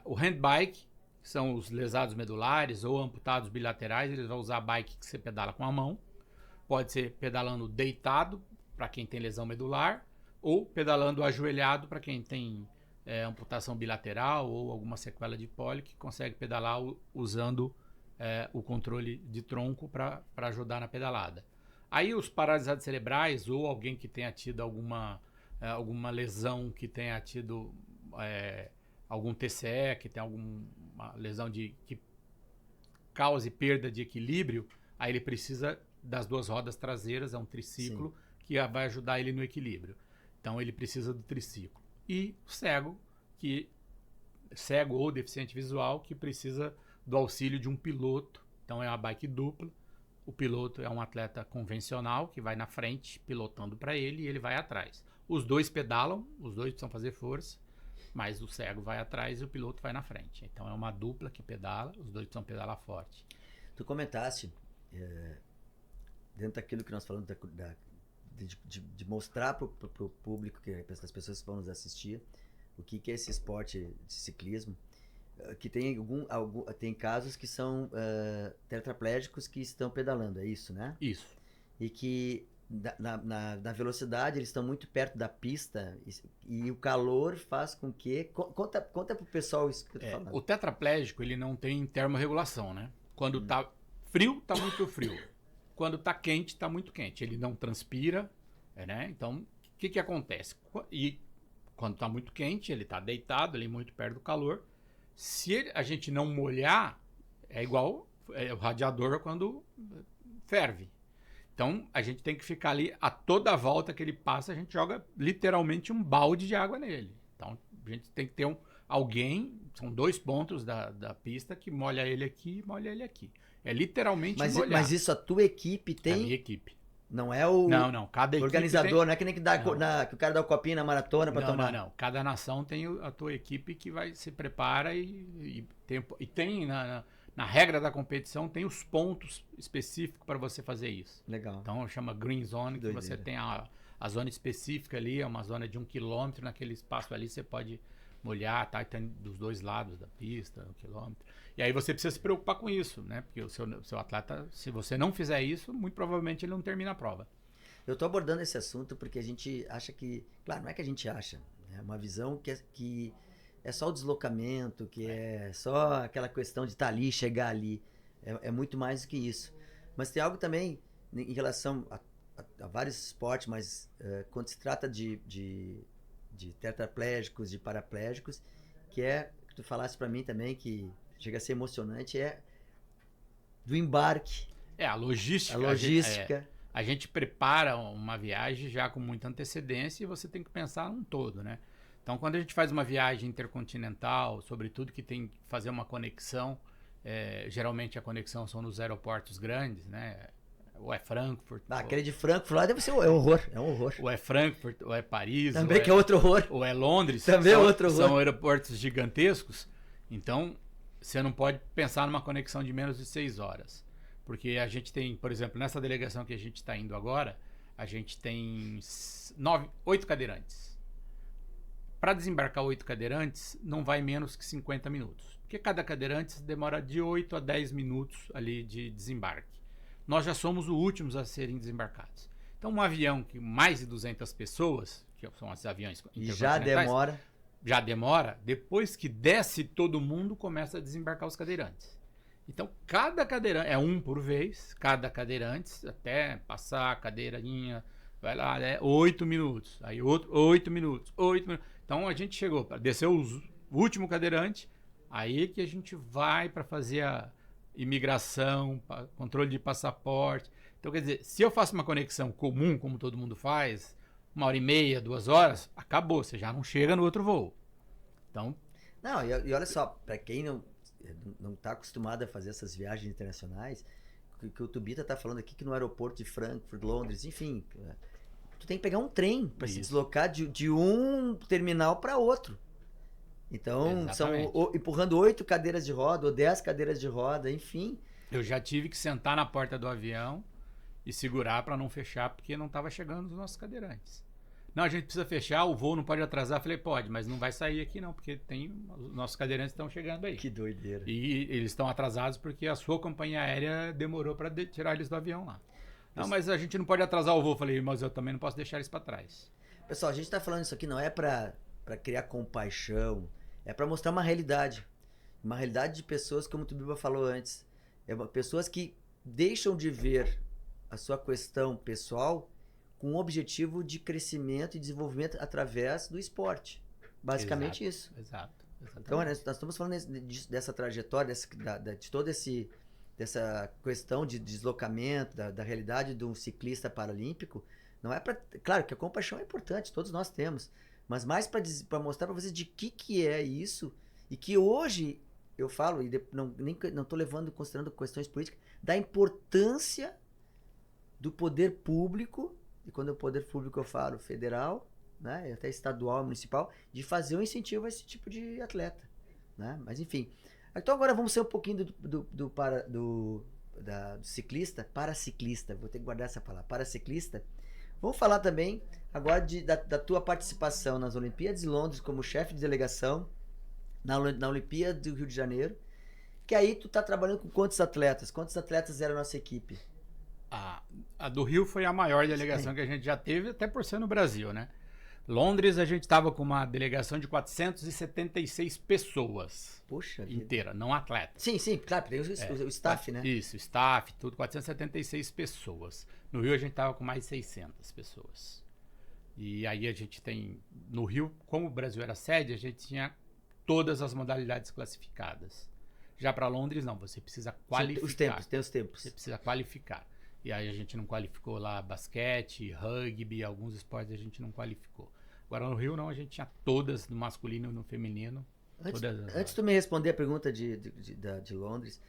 O handbike, que são os lesados medulares ou amputados bilaterais, eles vão usar a bike que você pedala com a mão. Pode ser pedalando deitado, para quem tem lesão medular, ou pedalando ajoelhado, para quem tem amputação bilateral ou alguma sequela de poli, que consegue pedalar usando o controle de tronco para ajudar na pedalada. Aí os paralisados cerebrais ou alguém que tenha tido alguma lesão, que tenha tido algum TCE, que tem alguma lesão que cause perda de equilíbrio, aí ele precisa das 2 rodas traseiras, é um triciclo. Sim. Que vai ajudar ele no equilíbrio. Então ele precisa do triciclo. E o cego ou deficiente visual, que precisa do auxílio de um piloto. Então é uma bike dupla. O piloto é um atleta convencional que vai na frente pilotando para ele e ele vai atrás. Os dois pedalam, os dois precisam fazer força, mas o cego vai atrás e o piloto vai na frente. Então é uma dupla que pedala, os dois precisam pedalar forte. Tu comentaste, dentro daquilo que nós falamos de mostrar para o público, para as pessoas que vão nos assistir, o que é esse esporte de ciclismo, que tem casos que são tetraplégicos que estão pedalando, é isso, né? Isso. E que na velocidade eles estão muito perto da pista e o calor faz com que... Conta pro pessoal isso que eu tô falando. O tetraplégico, ele não tem termorregulação, né? Quando tá frio, tá muito frio. Quando tá quente, tá muito quente. Ele não transpira, né? Então, o que acontece? E quando tá muito quente, ele tá deitado ali muito perto do calor. Se a gente não molhar, é igual o radiador quando ferve. Então, a gente tem que ficar ali, a toda volta que ele passa, a gente joga literalmente um balde de água nele. Então, a gente tem que ter alguém, são 2 pontos da pista, que molha ele aqui e molha ele aqui. É literalmente molhar. Mas isso a tua equipe É a tem? minha equipe. Não é o Não, cada equipe organizador, tem... não é que nem que o cara dá o copinho na maratona para tomar. Não. Cada nação tem a tua equipe que se prepara e tem na regra da competição, tem os pontos específicos para você fazer isso. Legal. Então chama Green Zone, que Doideira. você tem a zona específica ali, é uma zona de 1 quilômetro, naquele espaço ali você pode molhar, tá? E tem dos 2 lados da pista, 1 quilômetro. E aí você precisa se preocupar com isso, né? Porque o seu atleta, se você não fizer isso, muito provavelmente ele não termina a prova. Eu tô abordando esse assunto porque a gente acha que... Claro, não é que a gente acha. É uma visão que é só o deslocamento, que é só aquela questão de estar ali, chegar ali. É muito mais do que isso. Mas tem algo também em relação a vários esportes, mas quando se trata de tetraplégicos, de paraplégicos, que tu falasse para mim também, que chega a ser emocionante, é do embarque. A logística. A logística. A gente prepara uma viagem já com muita antecedência e você tem que pensar num todo, né? Então, quando a gente faz uma viagem intercontinental, sobretudo que tem que fazer uma conexão, geralmente a conexão são nos aeroportos grandes, né? Ou é Frankfurt. Aquele de Frankfurt lá deve ser um horror. É um horror. Ou é Frankfurt, ou é Paris. Também que é outro horror. Ou é Londres. Também é outro horror. São aeroportos gigantescos. Então, você não pode pensar numa conexão de menos de 6 horas. Porque a gente tem, por exemplo, nessa delegação que a gente está indo agora, a gente tem 8 cadeirantes. Para desembarcar 8 cadeirantes, não vai menos que 50 minutos. Porque cada cadeirante demora de 8 a 10 minutos ali de desembarque. Nós já somos os últimos a serem desembarcados. Então, um avião que mais de 200 pessoas, que são esses aviões intercontinentais, já demora, depois que desce todo mundo, começa a desembarcar os cadeirantes. Então, cada cadeirante, é um por vez, cada cadeirante, até passar a cadeirinha, vai lá, 8 minutos, aí outro, 8 minutos, 8 minutos. Então, a gente chegou, desceu o último cadeirante, aí que a gente vai para fazer a imigração, controle de passaporte. Então, quer dizer, se eu faço uma conexão comum, como todo mundo faz, 1h30, 2 horas, acabou, você já não chega no outro voo. Então... Não, e olha só, para quem não está acostumado a fazer essas viagens internacionais, que o Tubita está falando aqui que no aeroporto de Frankfurt, Londres, enfim, tu tem que pegar um trem para se deslocar de um terminal para outro. Então, exatamente. São empurrando 8 cadeiras de roda ou 10 cadeiras de roda, enfim. Eu já tive que sentar na porta do avião e segurar para não fechar, porque não estava chegando os nossos cadeirantes. Não, a gente precisa fechar, o voo não pode atrasar. Falei, pode, mas não vai sair aqui não, porque os nossos cadeirantes estão chegando aí. Que doideira. E eles estão atrasados porque a sua companhia aérea demorou para tirar eles do avião lá. Não, mas a gente não pode atrasar o voo. Falei, mas eu também não posso deixar eles para trás. Pessoal, a gente está falando isso aqui não é para criar compaixão, é para mostrar uma realidade. Uma realidade de pessoas, como o Tubiba falou antes. Pessoas que deixam de ver a sua questão pessoal com o objetivo de crescimento e desenvolvimento através do esporte. Basicamente isso. Exato. Então, nós estamos falando dessa trajetória, de toda dessa questão de deslocamento, da realidade de um ciclista paralímpico. Não é para... Claro que a compaixão é importante, todos nós temos. Mas mais para mostrar para vocês de que é isso. E que hoje, eu falo, e não estou considerando questões políticas, da importância do poder público, e quando é o poder público eu falo federal, né, até estadual, municipal, de fazer um incentivo a esse tipo de atleta. Né? Mas enfim. Então agora vamos ser um pouquinho do ciclista, paraciclista, vou ter que guardar essa palavra, paraciclista. Vamos falar também agora da tua participação nas Olimpíadas de Londres como chefe de delegação, na Olimpíada do Rio de Janeiro, que aí tu tá trabalhando com quantos atletas? Quantos atletas era a nossa equipe? A do Rio foi a maior delegação que a gente já teve, até por ser no Brasil, né? Londres, a gente estava com uma delegação de 476 pessoas. Puxa inteira, não atletas. Sim, claro, tem o staff, né? Isso, staff, tudo, 476 pessoas. No Rio, a gente estava com mais de 600 pessoas. E aí a gente tem, no Rio, como o Brasil era sede, a gente tinha todas as modalidades classificadas. Já para Londres, não, você precisa qualificar. Tem os tempos. Você precisa qualificar. E aí a gente não qualificou lá basquete, rugby, alguns esportes a gente não qualificou. Agora no Rio não, a gente tinha todas, no masculino e no feminino. Antes de tu me responder a pergunta de Londres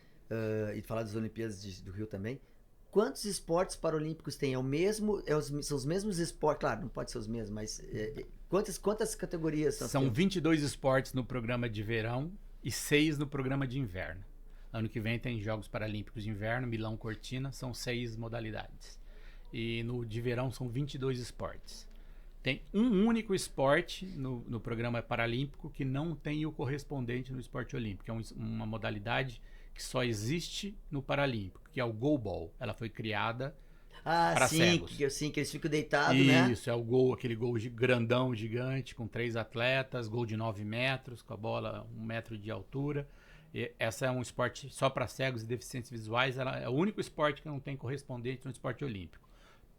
e falar das Olimpíadas do Rio também, quantos esportes paralímpicos tem? São os mesmos esportes? Claro, não pode ser os mesmos, mas quantas categorias são? São 22 esportes no programa de verão e 6 no programa de inverno. Ano que vem tem Jogos Paralímpicos de Inverno, Milão Cortina, são 6 modalidades. E no de verão são 22 esportes. Tem um único esporte no programa paralímpico que não tem o correspondente no esporte olímpico. É uma modalidade que só existe no paralímpico, que é o goalball. Ela foi criada para cegos. Sim, que eles ficam deitados, né? Isso, é o gol, aquele gol grandão, gigante, com 3 atletas, gol de 9 metros, com a bola 1 metro de altura. E essa é um esporte só para cegos e deficientes visuais. Ela é o único esporte que não tem correspondente no esporte olímpico.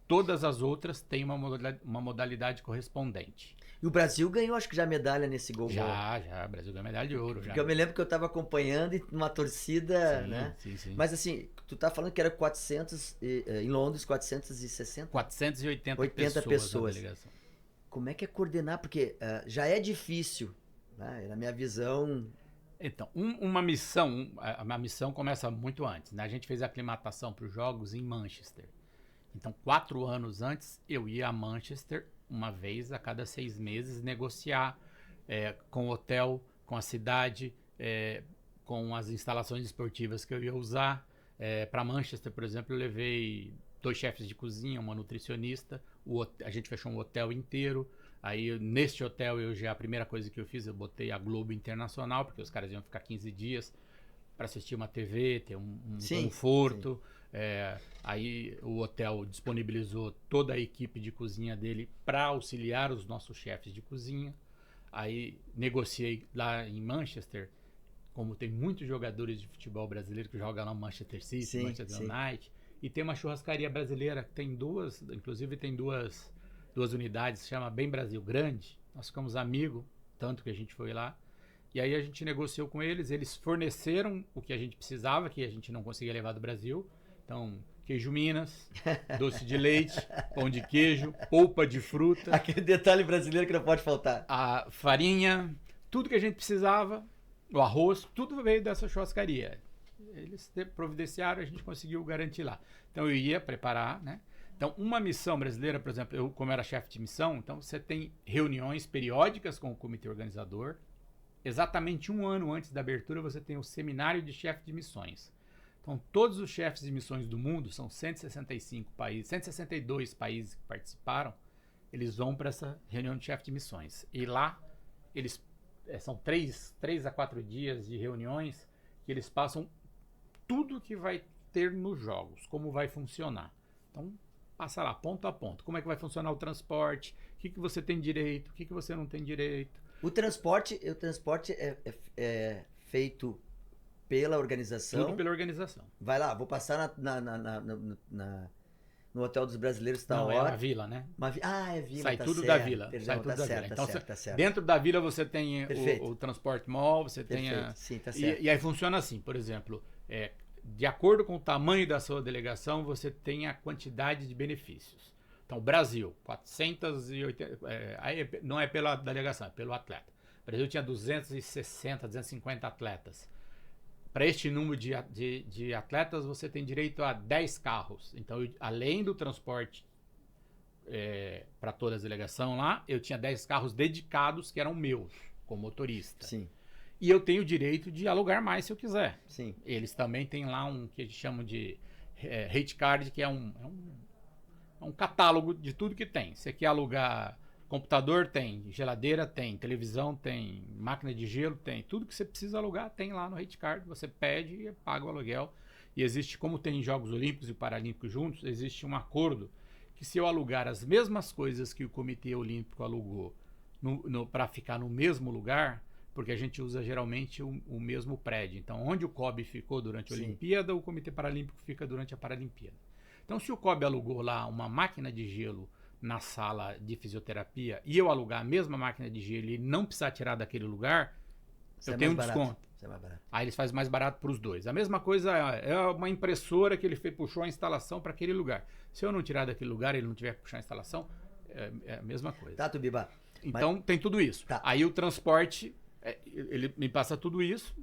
Todas as outras têm uma modalidade correspondente. E o Brasil ganhou, acho que já medalha nesse gol. Já. O Brasil ganhou medalha de ouro. Porque eu me lembro que eu estava acompanhando e uma torcida, sim, né? Sim. Mas assim, tu tá falando que era 400, em Londres, 460? 480 pessoas na delegação. Como é que é coordenar? Porque já é difícil, né? Na minha visão... Então, uma missão começa muito antes, né? A gente fez a aclimatação para os Jogos em Manchester. Então, 4 anos antes, eu ia a Manchester uma vez a cada 6 meses negociar com o hotel, com a cidade, com as instalações esportivas que eu ia usar. Para Manchester, por exemplo, eu levei 2 chefes de cozinha, uma nutricionista, a gente fechou um hotel inteiro. Aí, neste hotel, a primeira coisa que eu fiz, eu botei a Globo Internacional, porque os caras iam ficar 15 dias para assistir uma TV, ter um conforto. Sim. Aí o hotel disponibilizou toda a equipe de cozinha dele para auxiliar os nossos chefes de cozinha. Aí negociei lá em Manchester, como tem muitos jogadores de futebol brasileiro que jogam lá no Manchester City, Manchester United, e tem uma churrascaria brasileira que tem duas unidades, se chama Bem Brasil Grande. Nós ficamos amigos, tanto que a gente foi lá. E aí a gente negociou com eles forneceram o que a gente precisava, que a gente não conseguia levar do Brasil. Então, queijo Minas, doce de leite, pão de queijo, polpa de fruta. Aquele detalhe brasileiro que não pode faltar. A farinha, tudo que a gente precisava, o arroz, tudo veio dessa churrascaria. Eles providenciaram, a gente conseguiu garantir lá. Então eu ia preparar, né? Então uma missão brasileira, por exemplo, eu como era chefe de missão, então você tem reuniões periódicas com o comitê organizador. Exatamente 1 ano antes da abertura você tem o seminário de chefe de missões. Então, todos os chefes de missões do mundo, são 165 países, 162 países que participaram, eles vão para essa reunião de chefe de missões. E lá, eles são 3 a 4 dias de reuniões que eles passam tudo que vai ter nos jogos, como vai funcionar. Então, passa lá, ponto a ponto. Como é que vai funcionar o transporte, o que você tem direito, o que você não tem direito. O transporte é feito pela organização. Tudo pela organização. Vai lá, vou passar no Hotel dos Brasileiros da hora. É uma vila, né? É vila. Sai tá tudo certo, da vila. Perdão, Sai tudo da certo, vila. Então, tá certo. dentro da vila você tem o transporte mall, você Perfeito. tem a... Sim, tá certo. E aí funciona assim, por exemplo, de acordo com o tamanho da sua delegação, você tem a quantidade de benefícios. Então, o Brasil, 480... não é pela delegação, é pelo atleta. O Brasil tinha 260, 250 atletas. Para este número de atletas, você tem direito a 10 carros. Então, além do transporte para toda a delegação lá, eu tinha 10 carros dedicados que eram meus, como motorista. Sim. E eu tenho o direito de alugar mais se eu quiser. Sim. Eles também têm lá um que eles chamam de rate card, que é um catálogo de tudo que tem. Você quer alugar computador, tem. Geladeira, tem. Televisão, tem. Máquina de gelo, tem. Tudo que você precisa alugar tem lá no rate card. Você pede e paga o aluguel. E existe, como tem Jogos Olímpicos e Paralímpicos juntos, existe um acordo que se eu alugar as mesmas coisas que o Comitê Olímpico alugou para ficar no mesmo lugar, porque a gente usa geralmente o mesmo prédio. Então, onde o COB ficou durante a Olimpíada, o Comitê Paralímpico fica durante a Paralimpíada. Então, se o COB alugou lá uma máquina de gelo na sala de fisioterapia e eu alugar a mesma máquina de gelo e não precisar tirar daquele lugar, Sai eu tenho um mais barato. desconto. Sai mais barato. Aí eles fazem mais barato para os dois. A mesma coisa é uma impressora que ele puxou a instalação para aquele lugar. Se eu não tirar daquele lugar e ele não tiver que puxar a instalação, é a mesma coisa. Tá, Tubiba. Então tem tudo isso. Tá. Aí o transporte, ele me passa tudo isso.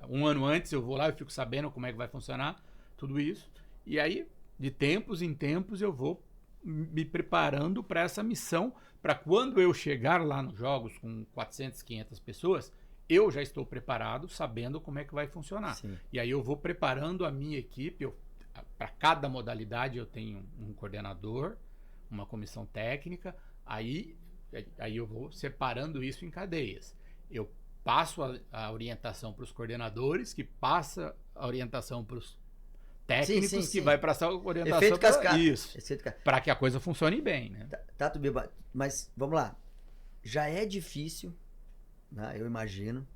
Um ano antes eu vou lá, eu fico sabendo como é que vai funcionar tudo isso. E aí, de tempos em tempos, eu vou me preparando para essa missão, para quando eu chegar lá nos jogos com 400, 500 pessoas, eu já estou preparado, sabendo como é que vai funcionar. Sim. E aí eu vou preparando a minha equipe. Para cada modalidade eu tenho um coordenador, uma comissão técnica. Aí eu vou separando isso em cadeias. Eu passo a orientação para os coordenadores, que passa a orientação para os técnicos, que vai passar a orientação Efeito cascata. Isso. Para que a coisa funcione bem, né? Tá, Tubiba. Mas vamos lá. Já é difícil, né? Eu imagino,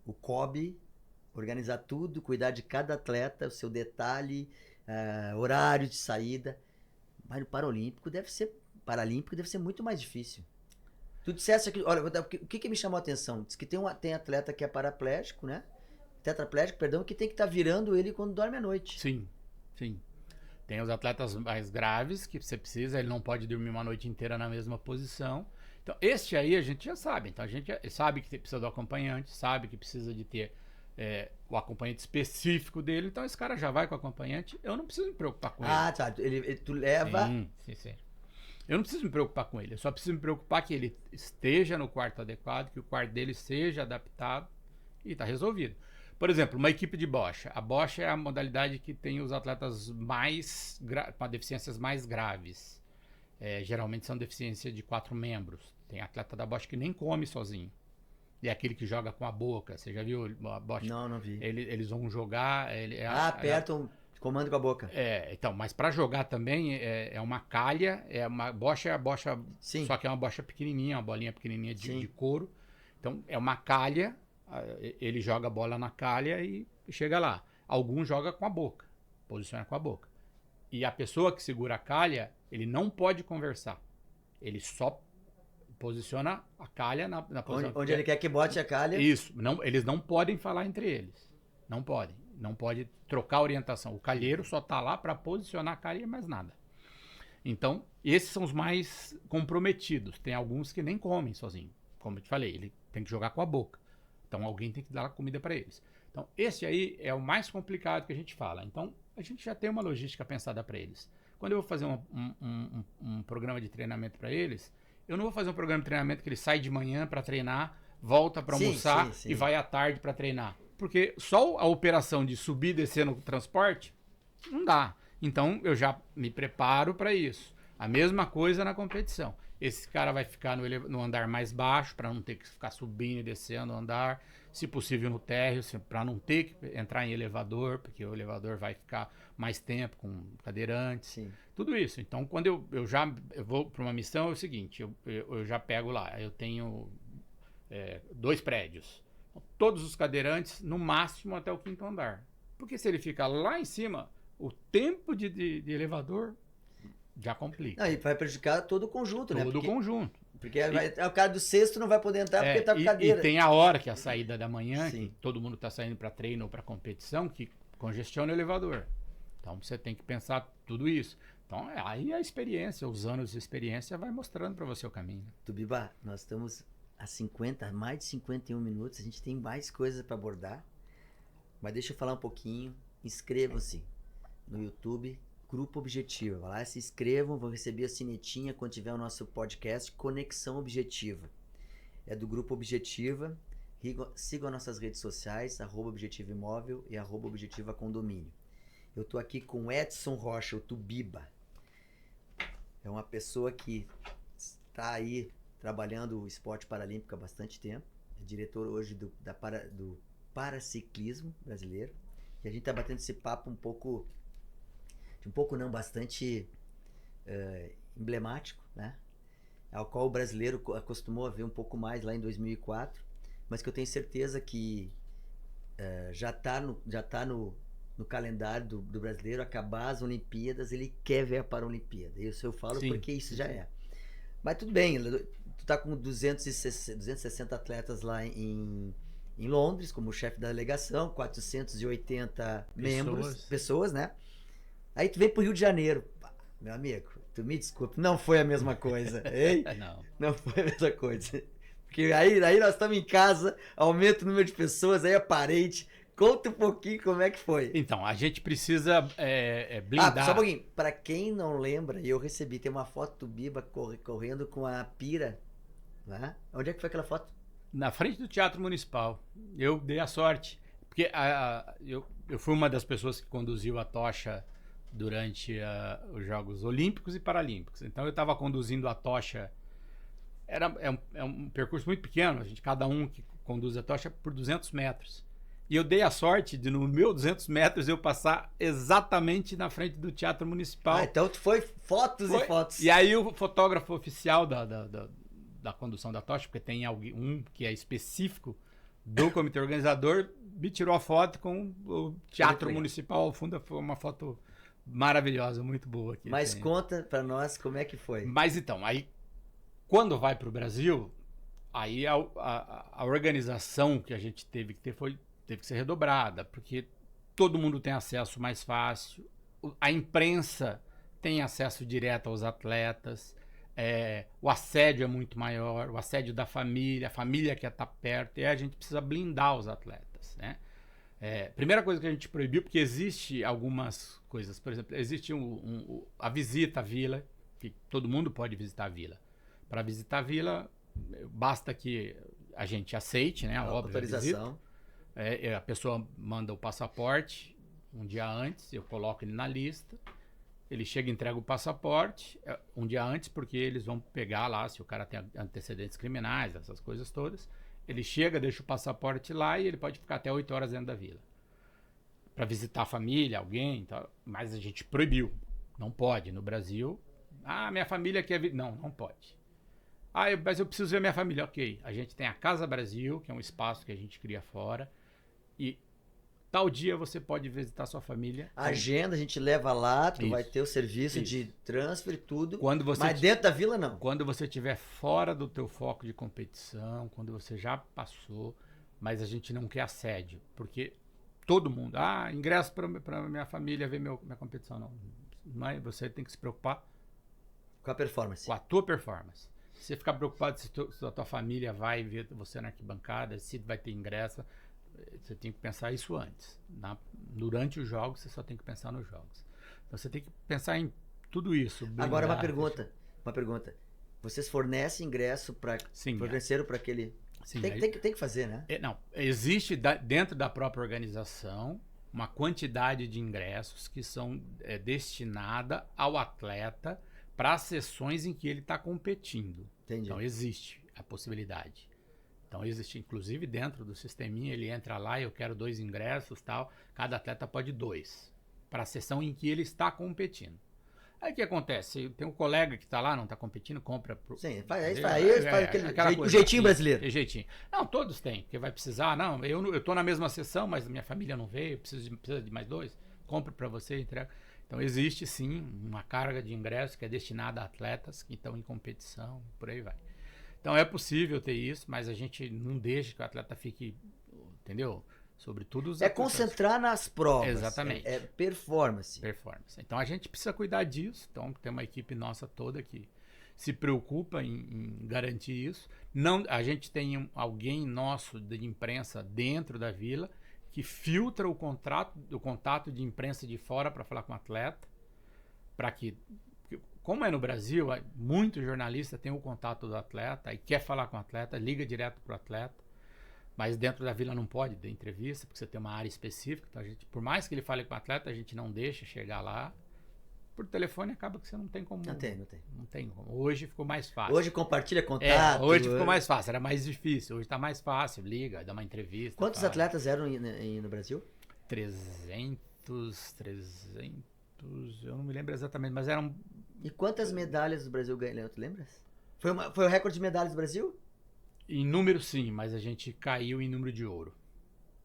o COB organizar tudo, cuidar de cada atleta, o seu detalhe, horário de saída. Mas no Paralímpico deve ser muito mais difícil. Tu disseste aqui, olha, o que me chamou a atenção? Diz que tem atleta que é paraplégico, né? Tetraplégico, perdão, que tem que estar virando ele quando dorme à noite. Sim, sim. Tem os atletas mais graves que você precisa, ele não pode dormir uma noite inteira na mesma posição. Então, este aí a gente já sabe. Então, a gente sabe que precisa do acompanhante, sabe que precisa de ter o acompanhante específico dele. Então, esse cara já vai com o acompanhante. Eu não preciso me preocupar com ele. Ah, tá. Tu leva... Sim. Eu não preciso me preocupar com ele. Eu só preciso me preocupar que ele esteja no quarto adequado, que o quarto dele seja adaptado e está resolvido. Por exemplo, uma equipe de bocha. A bocha é a modalidade que tem os atletas com deficiências mais graves. Geralmente são deficiências de 4 membros. Tem atleta da bocha que nem come sozinho. E é aquele que joga com a boca. Você já viu a bocha? Não vi. Eles vão jogar... apertam, comando com a boca. Então, mas para jogar também é uma calha. A bocha, Sim. Só que é uma bocha pequenininha, uma bolinha pequenininha de couro. Então, é uma calha. Ele joga a bola na calha e chega lá. Alguns jogam com a boca, posiciona com a boca. E a pessoa que segura a calha, ele não pode conversar. Ele só posiciona a calha na posição. Onde ele quer que bote a calha. Isso. Eles não podem falar entre eles. Não podem. Não pode trocar orientação. O calheiro só está lá para posicionar a calha e mais nada. Então, esses são os mais comprometidos. Tem alguns que nem comem sozinho. Como eu te falei, ele tem que jogar com a boca. Então alguém tem que dar comida para eles. Então esse aí é o mais complicado que a gente fala. Então a gente já tem uma logística pensada para eles. Quando eu vou fazer um programa de treinamento para eles, eu não vou fazer um programa de treinamento que ele sai de manhã para treinar, volta para almoçar e vai à tarde para treinar. Porque só a operação de subir e descer no transporte não dá. Então eu já me preparo para isso. A mesma coisa na competição. Esse cara vai ficar no andar mais baixo, para não ter que ficar subindo e descendo o andar. Se possível no térreo, para não ter que entrar em elevador, porque o elevador vai ficar mais tempo com cadeirantes. Sim. Tudo isso. Então, quando eu vou para uma missão, é o seguinte, eu já pego lá, eu tenho 2 prédios. Todos os cadeirantes, no máximo, até o 5º andar. Porque se ele ficar lá em cima, o tempo de elevador... já complica. E vai prejudicar todo o conjunto, né? Todo o conjunto. Porque o cara do 6º não vai poder entrar porque tá com cadeira. E tem a hora que é a saída da manhã, que todo mundo está saindo para treino ou para competição, que congestiona o elevador. Então você tem que pensar tudo isso. Então aí a experiência, os anos de experiência vai mostrando para você o caminho. Tubiba, nós estamos a mais de 51 minutos, a gente tem mais coisas para abordar. Mas deixa eu falar um pouquinho. Inscrevam-se no YouTube. Grupo Objetiva. Vai lá, se inscrevam, vão receber a sinetinha quando tiver o nosso podcast Conexão Objetiva. É do Grupo Objetiva. Sigam nossas redes sociais, @Objetivo Imóvel e @Objetiva Condomínio. Eu tô aqui com Edson Rocha, o Tubiba. É uma pessoa que está aí trabalhando o esporte paralímpico há bastante tempo. É diretor hoje do paraciclismo brasileiro. E a gente tá batendo esse papo bastante emblemático, né? Ao qual o brasileiro acostumou a ver um pouco mais lá em 2004, mas que eu tenho certeza que já está no calendário do brasileiro acabar as Olimpíadas, ele quer ver a Paralimpíada. Isso eu falo porque isso já é. Mas tudo bem, Tu tá com 260 atletas lá em Londres, como chefe da delegação, 480 membros, pessoas, né? Aí tu vem pro Rio de Janeiro. Pá, meu amigo, tu me desculpe, não foi a mesma coisa, hein? Não. Não foi a mesma coisa. Porque aí nós estamos em casa, aumenta o número de pessoas, aí é parente. Conta um pouquinho como é que foi. Então, a gente precisa blindar. Só um pouquinho. Pra quem não lembra, eu recebi, tem uma foto do Biba correndo com a Pira, né? Onde é que foi aquela foto? Na frente do Teatro Municipal. Eu dei a sorte. Porque eu fui uma das pessoas que conduziu a tocha durante os Jogos Olímpicos e Paralímpicos. Então eu estava conduzindo a tocha. É um percurso muito pequeno, cada um que conduz a tocha por 200 metros. E eu dei a sorte de, no meu 200 metros, eu passar exatamente na frente do Teatro Municipal. Então foi fotos e fotos. E aí o fotógrafo oficial da condução da tocha, porque tem um que é específico do comitê organizador, me tirou a foto com o Teatro Municipal ao fundo. Foi uma foto maravilhosa, muito boa. Mas conta pra nós como é que foi. Mas então, aí quando vai pro Brasil, aí a organização que a gente teve que ter teve que ser redobrada, porque todo mundo tem acesso mais fácil, a imprensa tem acesso direto aos atletas, o assédio é muito maior, o assédio da família, a família quer estar perto, e a gente precisa blindar os atletas, né? Primeira coisa que a gente proibiu, porque existe algumas coisas, por exemplo, existe a visita à vila, que todo mundo pode visitar a vila. Para visitar a vila, basta que a gente aceite, né, a autorização. A pessoa manda o passaporte um dia antes, eu coloco ele na lista, ele chega e entrega o passaporte um dia antes, porque eles vão pegar lá se o cara tem antecedentes criminais, essas coisas todas. Ele chega, deixa o passaporte lá e ele pode ficar até 8 horas dentro da vila para visitar a família, alguém, tal. Mas a gente proibiu, não pode. No Brasil, minha família quer vir. Não pode. Mas eu preciso ver minha família. Ok, a gente tem a Casa Brasil, que é um espaço que a gente cria fora, e tal dia você pode visitar sua família. A agenda a gente leva lá, tu vai ter o serviço de transfer e tudo, mas dentro da vila não. Quando você estiver fora do teu foco de competição, quando você já passou, mas a gente não quer assédio, porque todo mundo, ingresso para minha família ver minha competição, não. Mas você tem que se preocupar com a performance. Com a tua performance. Se você ficar preocupado se a tua família vai ver você na arquibancada, se vai ter ingresso, você tem que pensar isso antes. Durante os jogos, você só tem que pensar nos jogos. Então você tem que pensar em tudo isso. Agora uma pergunta. Vocês fornecem ingresso para forneceram para aquele. Sim, tem que fazer, né? Não, existe dentro da própria organização uma quantidade de ingressos que são destinada ao atleta para as sessões em que ele está competindo. Entendi. Então existe a possibilidade. Então existe, inclusive dentro do sisteminha, ele entra lá e eu quero 2 ingressos, tal. Cada atleta pode 2 para a sessão em que ele está competindo. Aí o que acontece? Tem um colega que está lá, não está competindo, compra. Sim, faz o jeitinho brasileiro. Jeitinho. Não, todos têm, porque vai precisar. Não, eu estou na mesma sessão, mas minha família não veio, precisa de mais 2. Compre para você e entrega. Então existe sim uma carga de ingressos que é destinada a atletas que estão em competição, por aí vai. Então é possível ter isso, mas a gente não deixa que o atleta fique, entendeu? Sobretudo os atletas. Concentrar nas provas. Exatamente. É performance. Então a gente precisa cuidar disso. Então tem uma equipe nossa toda que se preocupa em garantir isso. A gente tem alguém nosso de imprensa dentro da vila que filtra o contato de imprensa de fora para falar com o atleta, para que, como é no Brasil, muito jornalista tem o contato do atleta e quer falar com o atleta, liga direto para o atleta, mas dentro da vila não pode ter entrevista, porque você tem uma área específica, então por mais que ele fale com o atleta, a gente não deixa chegar lá. Por telefone acaba que você não tem como. Não tem. Não tem como. Hoje ficou mais fácil. Hoje compartilha contato. Hoje ficou mais fácil, era mais difícil. Hoje está mais fácil, liga, dá uma entrevista. Quantos atletas eram no Brasil? 300, eu não me lembro exatamente, mas eram... E quantas medalhas o Brasil ganhou, tu lembras? Foi o recorde de medalhas do Brasil? Em número sim, mas a gente caiu em número de ouro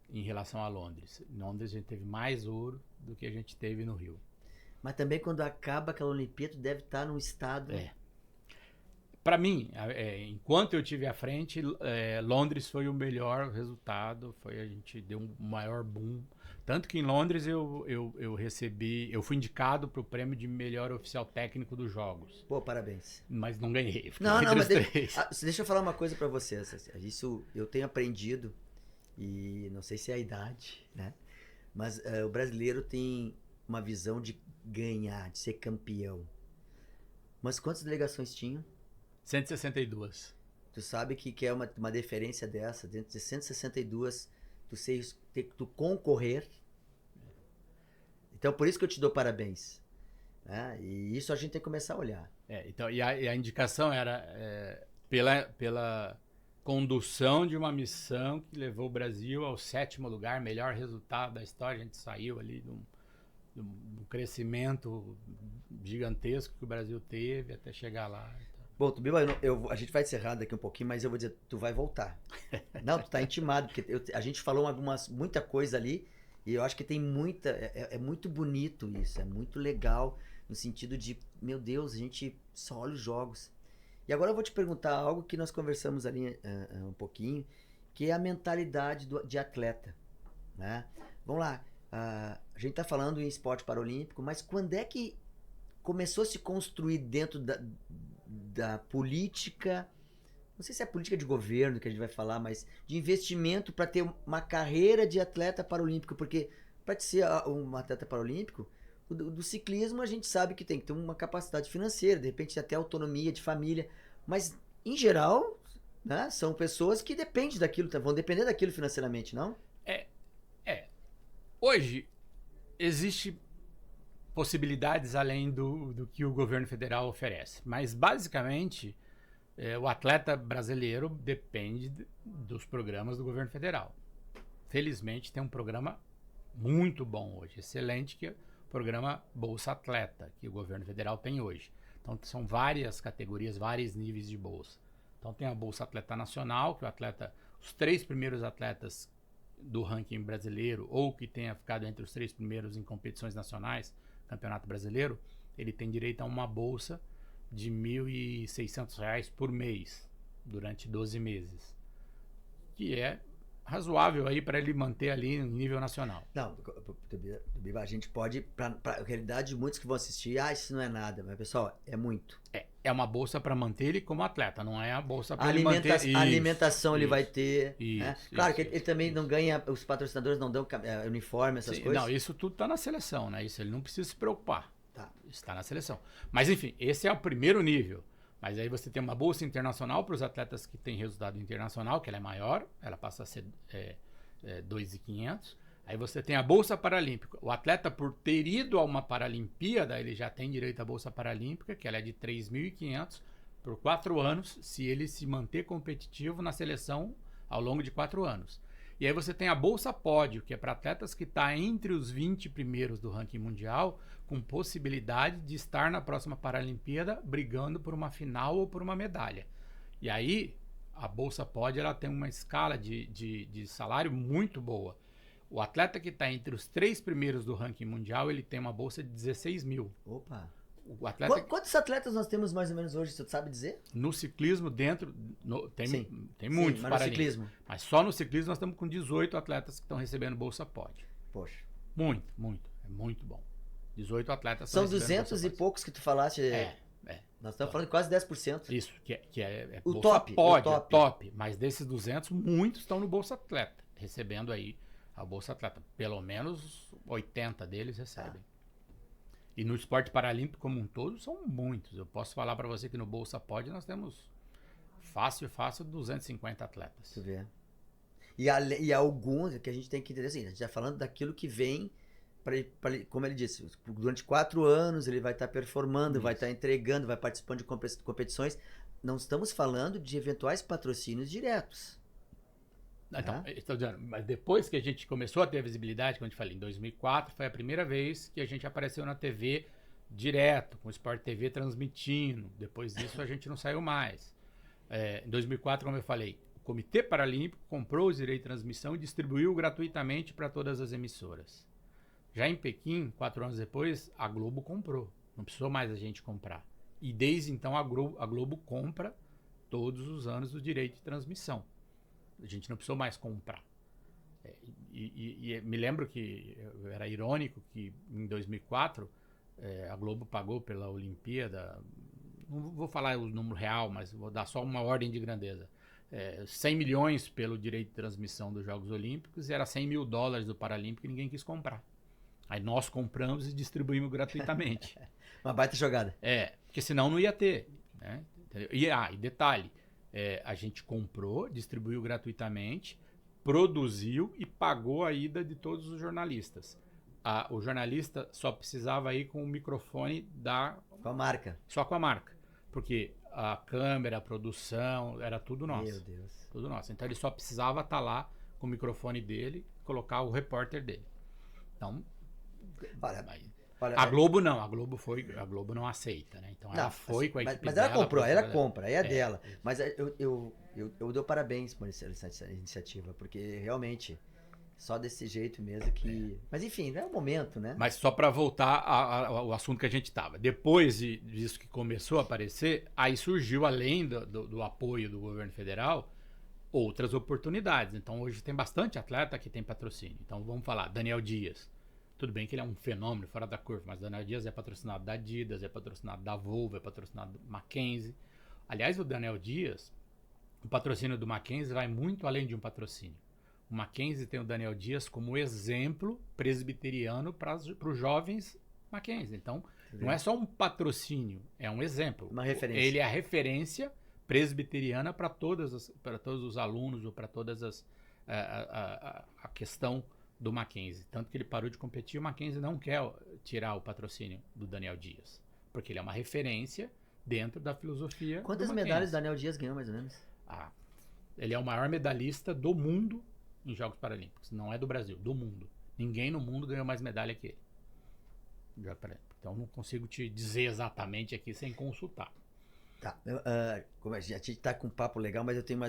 em relação a Londres. Em Londres a gente teve mais ouro do que a gente teve no Rio. Mas também quando acaba aquela Olimpíada, deve estar num estado... Para mim, enquanto eu tive à frente, Londres foi o melhor resultado, a gente deu um maior boom. Tanto que em Londres eu fui indicado para o prêmio de melhor oficial técnico dos jogos. Pô, parabéns. Mas não ganhei, fiquei Não, entre mas os três. deixa eu falar uma coisa pra você. Isso eu tenho aprendido, e não sei se é a idade, né? Mas o brasileiro tem uma visão de ganhar, de ser campeão. Mas quantas delegações tinham? 162. Tu sabe que é uma deferência dessa, dentro de 162, tu concorrer. Então, por isso que eu te dou parabéns. Né? E isso a gente tem que começar a olhar. Então, e a indicação era pela condução de uma missão que levou o Brasil ao 7º lugar, melhor resultado da história. A gente saiu ali de um crescimento gigantesco que o Brasil teve até chegar lá. Bom, Tubiba, a gente vai encerrar daqui um pouquinho, mas eu vou dizer, tu vai voltar. Não, tu tá intimado, porque a gente falou muita coisa ali, e eu acho que tem muita. É muito bonito isso, é muito legal, no sentido de, meu Deus, a gente só olha os jogos. E agora eu vou te perguntar algo que nós conversamos ali um pouquinho, que é a mentalidade de atleta. Né? Vamos lá, a gente tá falando em esporte paralímpico, mas quando é que começou a se construir dentro da política, não sei se é a política de governo que a gente vai falar, mas de investimento para ter uma carreira de atleta paralímpico, porque para ser um atleta paralímpico, do ciclismo a gente sabe que tem que ter uma capacidade financeira, de repente até autonomia de família, mas em geral, né, são pessoas que dependem daquilo, vão depender daquilo financeiramente, não? Hoje existe possibilidades além do que o governo federal oferece. Mas, basicamente, o atleta brasileiro depende dos programas do governo federal. Felizmente, tem um programa muito bom hoje, excelente, que é o programa Bolsa Atleta, que o governo federal tem hoje. Então, são várias categorias, vários níveis de bolsa. Então, tem a Bolsa Atleta Nacional, que os 3 primeiros atletas do ranking brasileiro, ou que tenha ficado entre os 3 primeiros em competições nacionais, Campeonato Brasileiro, ele tem direito a uma bolsa de R$ 1.600 por mês, durante 12 meses. Que é razoável aí para ele manter ali no nível nacional. Não, a gente pode, para a realidade de muitos que vão assistir, isso não é nada, mas pessoal, é muito. É uma bolsa para manter ele como atleta, não é a bolsa para ele manter... A alimentação ele vai ter. Isso, né? Claro que ele também não ganha, os patrocinadores não dão uniforme, essas coisas. Não, isso tudo está na seleção, né? Isso ele não precisa se preocupar. Tá. Está na seleção. Mas enfim, esse é o primeiro nível. Mas aí você tem uma bolsa internacional para os atletas que têm resultado internacional, que ela é maior, ela passa a ser 2.500. Aí você tem a Bolsa Paralímpica. O atleta, por ter ido a uma Paralimpíada, ele já tem direito à Bolsa Paralímpica, que ela é de 3.500 por 4 anos, se ele se manter competitivo na seleção ao longo de 4 anos. E aí você tem a Bolsa Pódio, que é para atletas que estão entre os 20 primeiros do ranking mundial, com possibilidade de estar na próxima Paralimpíada brigando por uma final ou por uma medalha. E aí, a Bolsa Pódio ela tem uma escala de salário muito boa. O atleta que está entre os 3 primeiros do ranking mundial, ele tem uma bolsa de 16 mil. Opa! O atleta... Quantos atletas nós temos mais ou menos hoje, você sabe dizer? No ciclismo, tem muitos mas no ciclismo. Mas só no ciclismo nós estamos com 18 atletas que estão recebendo Bolsa Pódio. Poxa. Muito. É muito bom. 18 atletas são 200 e poucos que tu falaste. Nós estamos falando de quase 10%. Isso, que é o Bolsa top, Pódio, o top. Top. Mas desses 200, muitos estão no Bolsa Atleta, recebendo aí a Bolsa Atleta. Pelo menos 80 deles recebem. E no esporte paralímpico como um todo, são muitos. Eu posso falar para você que no Bolsa Pódio nós temos fácil 250 atletas. Tu vê. E alguns que a gente tem que entender assim, a gente está falando daquilo que vem, como ele disse, durante 4 anos ele vai estar performando, vai estar entregando, vai participando de competições. Não estamos falando de eventuais patrocínios diretos. Então, estou dizendo, mas depois que a gente começou a ter a visibilidade, como a gente falou, em 2004, foi a primeira vez que a gente apareceu na TV direto, com o Sport TV transmitindo. Depois disso, a gente não saiu mais. Em 2004, como eu falei, o Comitê Paralímpico comprou os direitos de transmissão e distribuiu gratuitamente para todas as emissoras. Já em Pequim, 4 anos depois, a Globo comprou. Não precisou mais a gente comprar. E desde então a Globo compra todos os anos o direito de transmissão. A gente não precisou mais comprar. Me lembro que era irônico que em 2004 a Globo pagou pela Olimpíada, não vou falar o número real, mas vou dar só uma ordem de grandeza. 100 milhões pelo direito de transmissão dos Jogos Olímpicos e era 100 mil dólares do Paralímpico e ninguém quis comprar. Aí nós compramos e distribuímos gratuitamente. Uma baita jogada. Porque senão não ia ter. Né? E detalhe, a gente comprou, distribuiu gratuitamente, produziu e pagou a ida de todos os jornalistas. O jornalista só precisava ir com o microfone com a marca. Só com a marca. Porque a câmera, a produção, era tudo nosso. Meu Deus. Tudo nosso. Então ele só precisava estar lá com o microfone dele, colocar o repórter dele. Então, a Globo não, a Globo não aceita, né? Então ela foi com a equipe mas dela. Mas ela comprou, ela compra, é dela. Isso. Mas eu dou parabéns por essa iniciativa, porque realmente só desse jeito mesmo que... Mas enfim, não é o momento, né? Mas só para voltar ao assunto que a gente estava. Depois disso que começou a aparecer, aí surgiu, além do apoio do governo federal, outras oportunidades. Então hoje tem bastante atleta que tem patrocínio. Então vamos falar, Daniel Dias. Tudo bem que ele é um fenômeno fora da curva, mas Daniel Dias é patrocinado da Adidas, é patrocinado da Volvo, é patrocinado da Mackenzie. Aliás, o Daniel Dias, o patrocínio do Mackenzie vai muito além de um patrocínio. O Mackenzie tem o Daniel Dias como exemplo presbiteriano para os jovens Mackenzie. Então, não é só um patrocínio, é um exemplo. Uma referência. Ele é a referência presbiteriana para todos os alunos ou para todas a questão do Mackenzie. Tanto que ele parou de competir, o Mackenzie não quer tirar o patrocínio do Daniel Dias, porque ele é uma referência dentro da filosofia. Quantas medalhas o Daniel Dias ganhou, mais ou menos? Ele é o maior medalhista do mundo em Jogos Paralímpicos. Não é do Brasil, do mundo. Ninguém no mundo ganhou mais medalha que ele. Então não consigo te dizer exatamente aqui sem consultar. Tá. Como a gente tá com um papo legal, mas eu tenho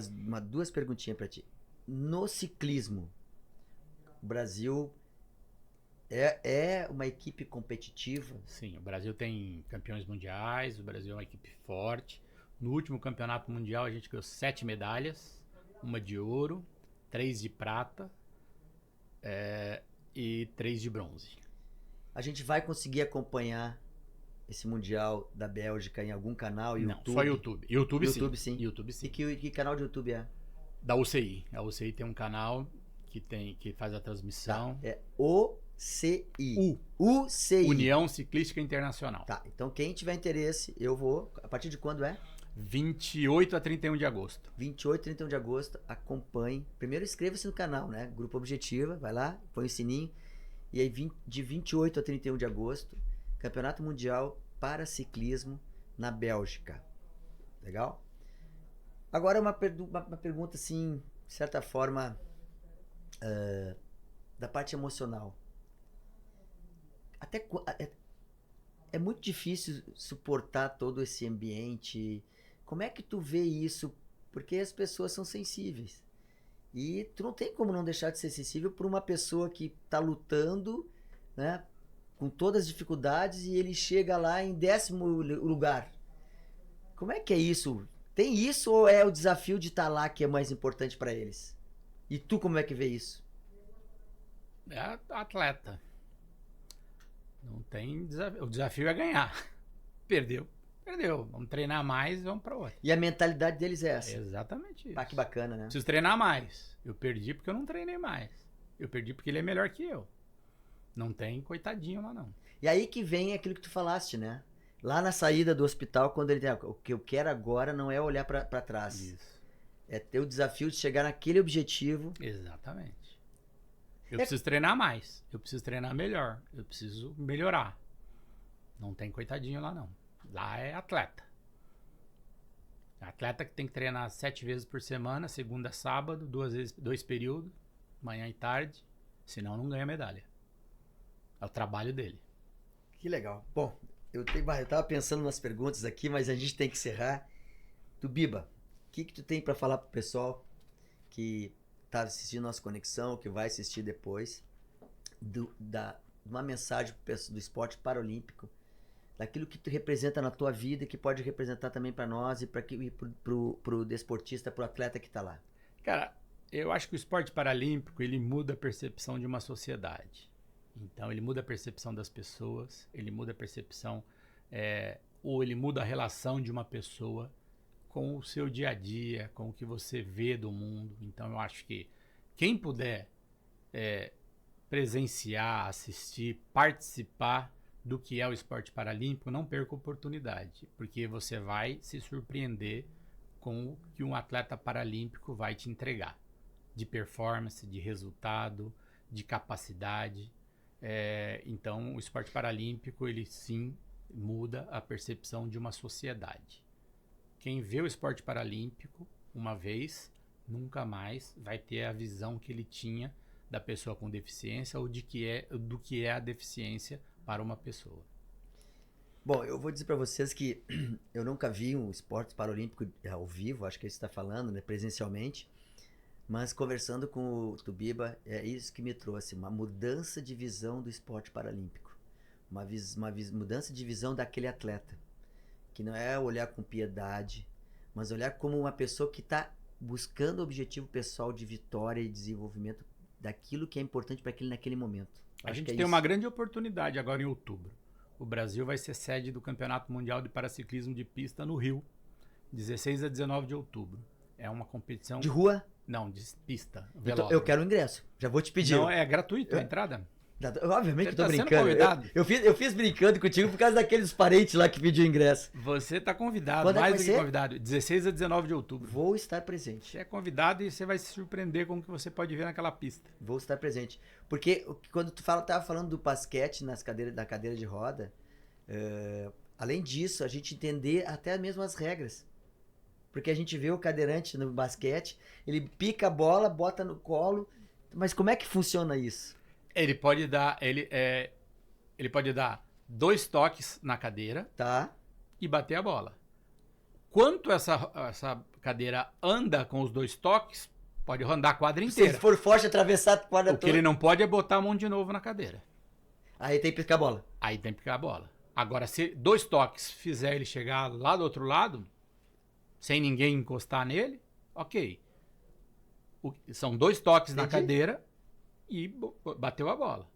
duas perguntinhas para ti. No ciclismo, o Brasil é uma equipe competitiva? Sim, o Brasil tem campeões mundiais, o Brasil é uma equipe forte. No último campeonato mundial a gente ganhou 7 medalhas, uma de ouro, 3 de prata e 3 de bronze. A gente vai conseguir acompanhar esse Mundial da Bélgica em algum canal? YouTube? Não, só YouTube. YouTube sim. YouTube sim. E que canal de YouTube é? Da UCI. A UCI tem um canal que faz a transmissão. Tá, é OCI. UCI. União Ciclística Internacional. Tá, então quem tiver interesse, eu vou... A partir de quando é? 28 a 31 de agosto. 28 a 31 de agosto, acompanhe. Primeiro inscreva-se no canal, né? Grupo Objetiva, vai lá, põe o sininho. E aí de 28 a 31 de agosto, Campeonato Mundial para Ciclismo na Bélgica. Legal? Agora uma pergunta assim, de certa forma, da parte emocional. É muito difícil suportar todo esse ambiente. Como é que tu vê isso? Porque as pessoas são sensíveis. E tu não tem como não deixar de ser sensível por uma pessoa que está lutando, né, com todas as dificuldades e ele chega lá em 10º lugar. Como é que é isso? Tem isso ou é o desafio de estar lá que é mais importante para eles? E tu como é que vê isso? É atleta. Não tem desafio. O desafio é ganhar. Perdeu. Vamos treinar mais e vamos para outra. E a mentalidade deles é essa? É exatamente isso. Ah, que bacana, né? Preciso treinar mais. Eu perdi porque eu não treinei mais. Eu perdi porque ele é melhor que eu. Não tem coitadinho lá, não. E aí que vem aquilo que tu falaste, né? Lá na saída do hospital, quando ele tem... O que eu quero agora não é olhar para trás. Isso. É ter o desafio de chegar naquele objetivo. Exatamente. Eu preciso treinar mais. Eu preciso treinar melhor. Eu preciso melhorar. Não tem coitadinho lá, não. Lá é atleta. Atleta que tem que treinar 7 vezes por semana, segunda a sábado, 2 períodos, manhã e tarde. Senão não ganha medalha. É o trabalho dele. Que legal. Bom, eu tava pensando nas perguntas aqui, mas a gente tem que encerrar. Biba, o que tu tem para falar pro pessoal que tá assistindo nossa conexão, que vai assistir depois, uma mensagem do esporte paralímpico, daquilo que tu representa na tua vida e que pode representar também para nós e para pro desportista, pro atleta que tá lá. Cara, eu acho que o esporte paralímpico, ele muda a percepção de uma sociedade. Então, ele muda a percepção das pessoas, ele muda a percepção, ou ele muda a relação de uma pessoa com o seu dia a dia, com o que você vê do mundo. Então, eu acho que quem puder presenciar, assistir, participar do que é o esporte paralímpico, não perca a oportunidade, porque você vai se surpreender com o que um atleta paralímpico vai te entregar, de performance, de resultado, de capacidade. Então, o esporte paralímpico, ele sim muda a percepção de uma sociedade. Quem vê o esporte paralímpico uma vez, nunca mais vai ter a visão que ele tinha da pessoa com deficiência ou do que é a deficiência para uma pessoa. Bom, eu vou dizer para vocês que eu nunca vi um esporte paralímpico ao vivo, acho que é isso que você está falando, né, presencialmente, mas conversando com o Tubiba, é isso que me trouxe, uma mudança de visão do esporte paralímpico, uma mudança de visão daquele atleta, que não é olhar com piedade, mas olhar como uma pessoa que está buscando o objetivo pessoal de vitória e desenvolvimento daquilo que é importante para aquele naquele momento. A gente tem uma grande oportunidade agora em outubro. O Brasil vai ser sede do Campeonato Mundial de Paraciclismo de Pista no Rio, 16 a 19 de outubro. É uma competição... De rua? Não, de pista. Eu quero o ingresso, já vou te pedir. Não, é gratuito a entrada? Obviamente que eu tô sendo brincando. Convidado. Eu fiz brincando contigo por causa daqueles parentes lá que pediu ingresso. Você tá convidado, Quando mais é que do vai que ser? convidado. 16 a 19 de outubro. Vou estar presente. Você é convidado e você vai se surpreender com o que você pode ver naquela pista. Vou estar presente. Porque quando tu tava falando do basquete da cadeira de roda, além disso, a gente entender até mesmo as regras. Porque a gente vê o cadeirante no basquete, ele pica a bola, bota no colo, mas como é que funciona isso? Ele pode dar 2 toques na cadeira, Tá? e bater a bola. Quanto essa cadeira anda com os 2 toques, pode andar a quadra Se inteira. ele for forte, atravessar a quadra O que toda. ele não pode é botar a mão de novo na cadeira. Aí tem que picar a bola. Aí tem que picar a bola. Agora, se 2 toques fizer ele chegar lá do outro lado, sem ninguém encostar nele, ok. São 2 toques na cadeira e bateu a bola.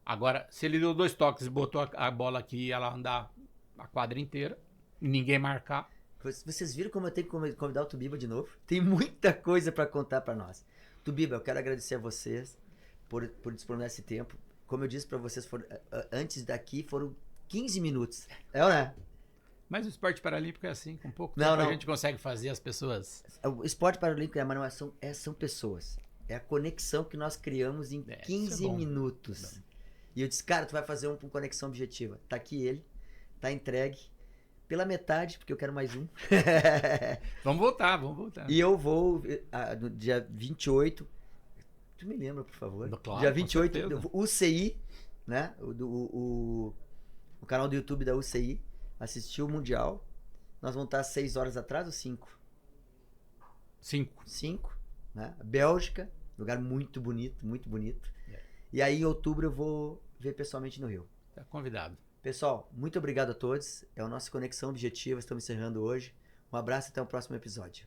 Agora, se ele deu 2 toques e botou a bola aqui e ela andar a quadra inteira, e ninguém marcar. Vocês viram como eu tenho que convidar o Tubiba de novo? Tem muita coisa para contar para nós. Tubiba, eu quero agradecer a vocês por disponibilizar esse tempo. Como eu disse para vocês, antes daqui foram 15 minutos. É ou não é? Mas o esporte paralímpico é assim, com pouco Não, tempo não. a gente consegue fazer as pessoas... O esporte paralímpico são pessoas. É a conexão que nós criamos em 15 isso é bom. minutos. Bom. E eu disse, cara, tu vai fazer um com conexão objetiva. Tá aqui ele, tá entregue. Pela metade, porque eu quero mais um. Vamos voltar. E eu vou no dia 28. Tu me lembra, por favor? Claro, dia 28, com certeza. UCI, né? O canal do YouTube da UCI. Assistiu o Mundial. Nós vamos estar 6 horas atrás ou 5? 5. 5, né? Bélgica, lugar muito bonito, muito bonito. É. E aí em outubro eu vou ver pessoalmente no Rio. Tá convidado. Pessoal, muito obrigado a todos. É a nossa Conexão Objetiva, estamos encerrando hoje. Um abraço e até o próximo episódio.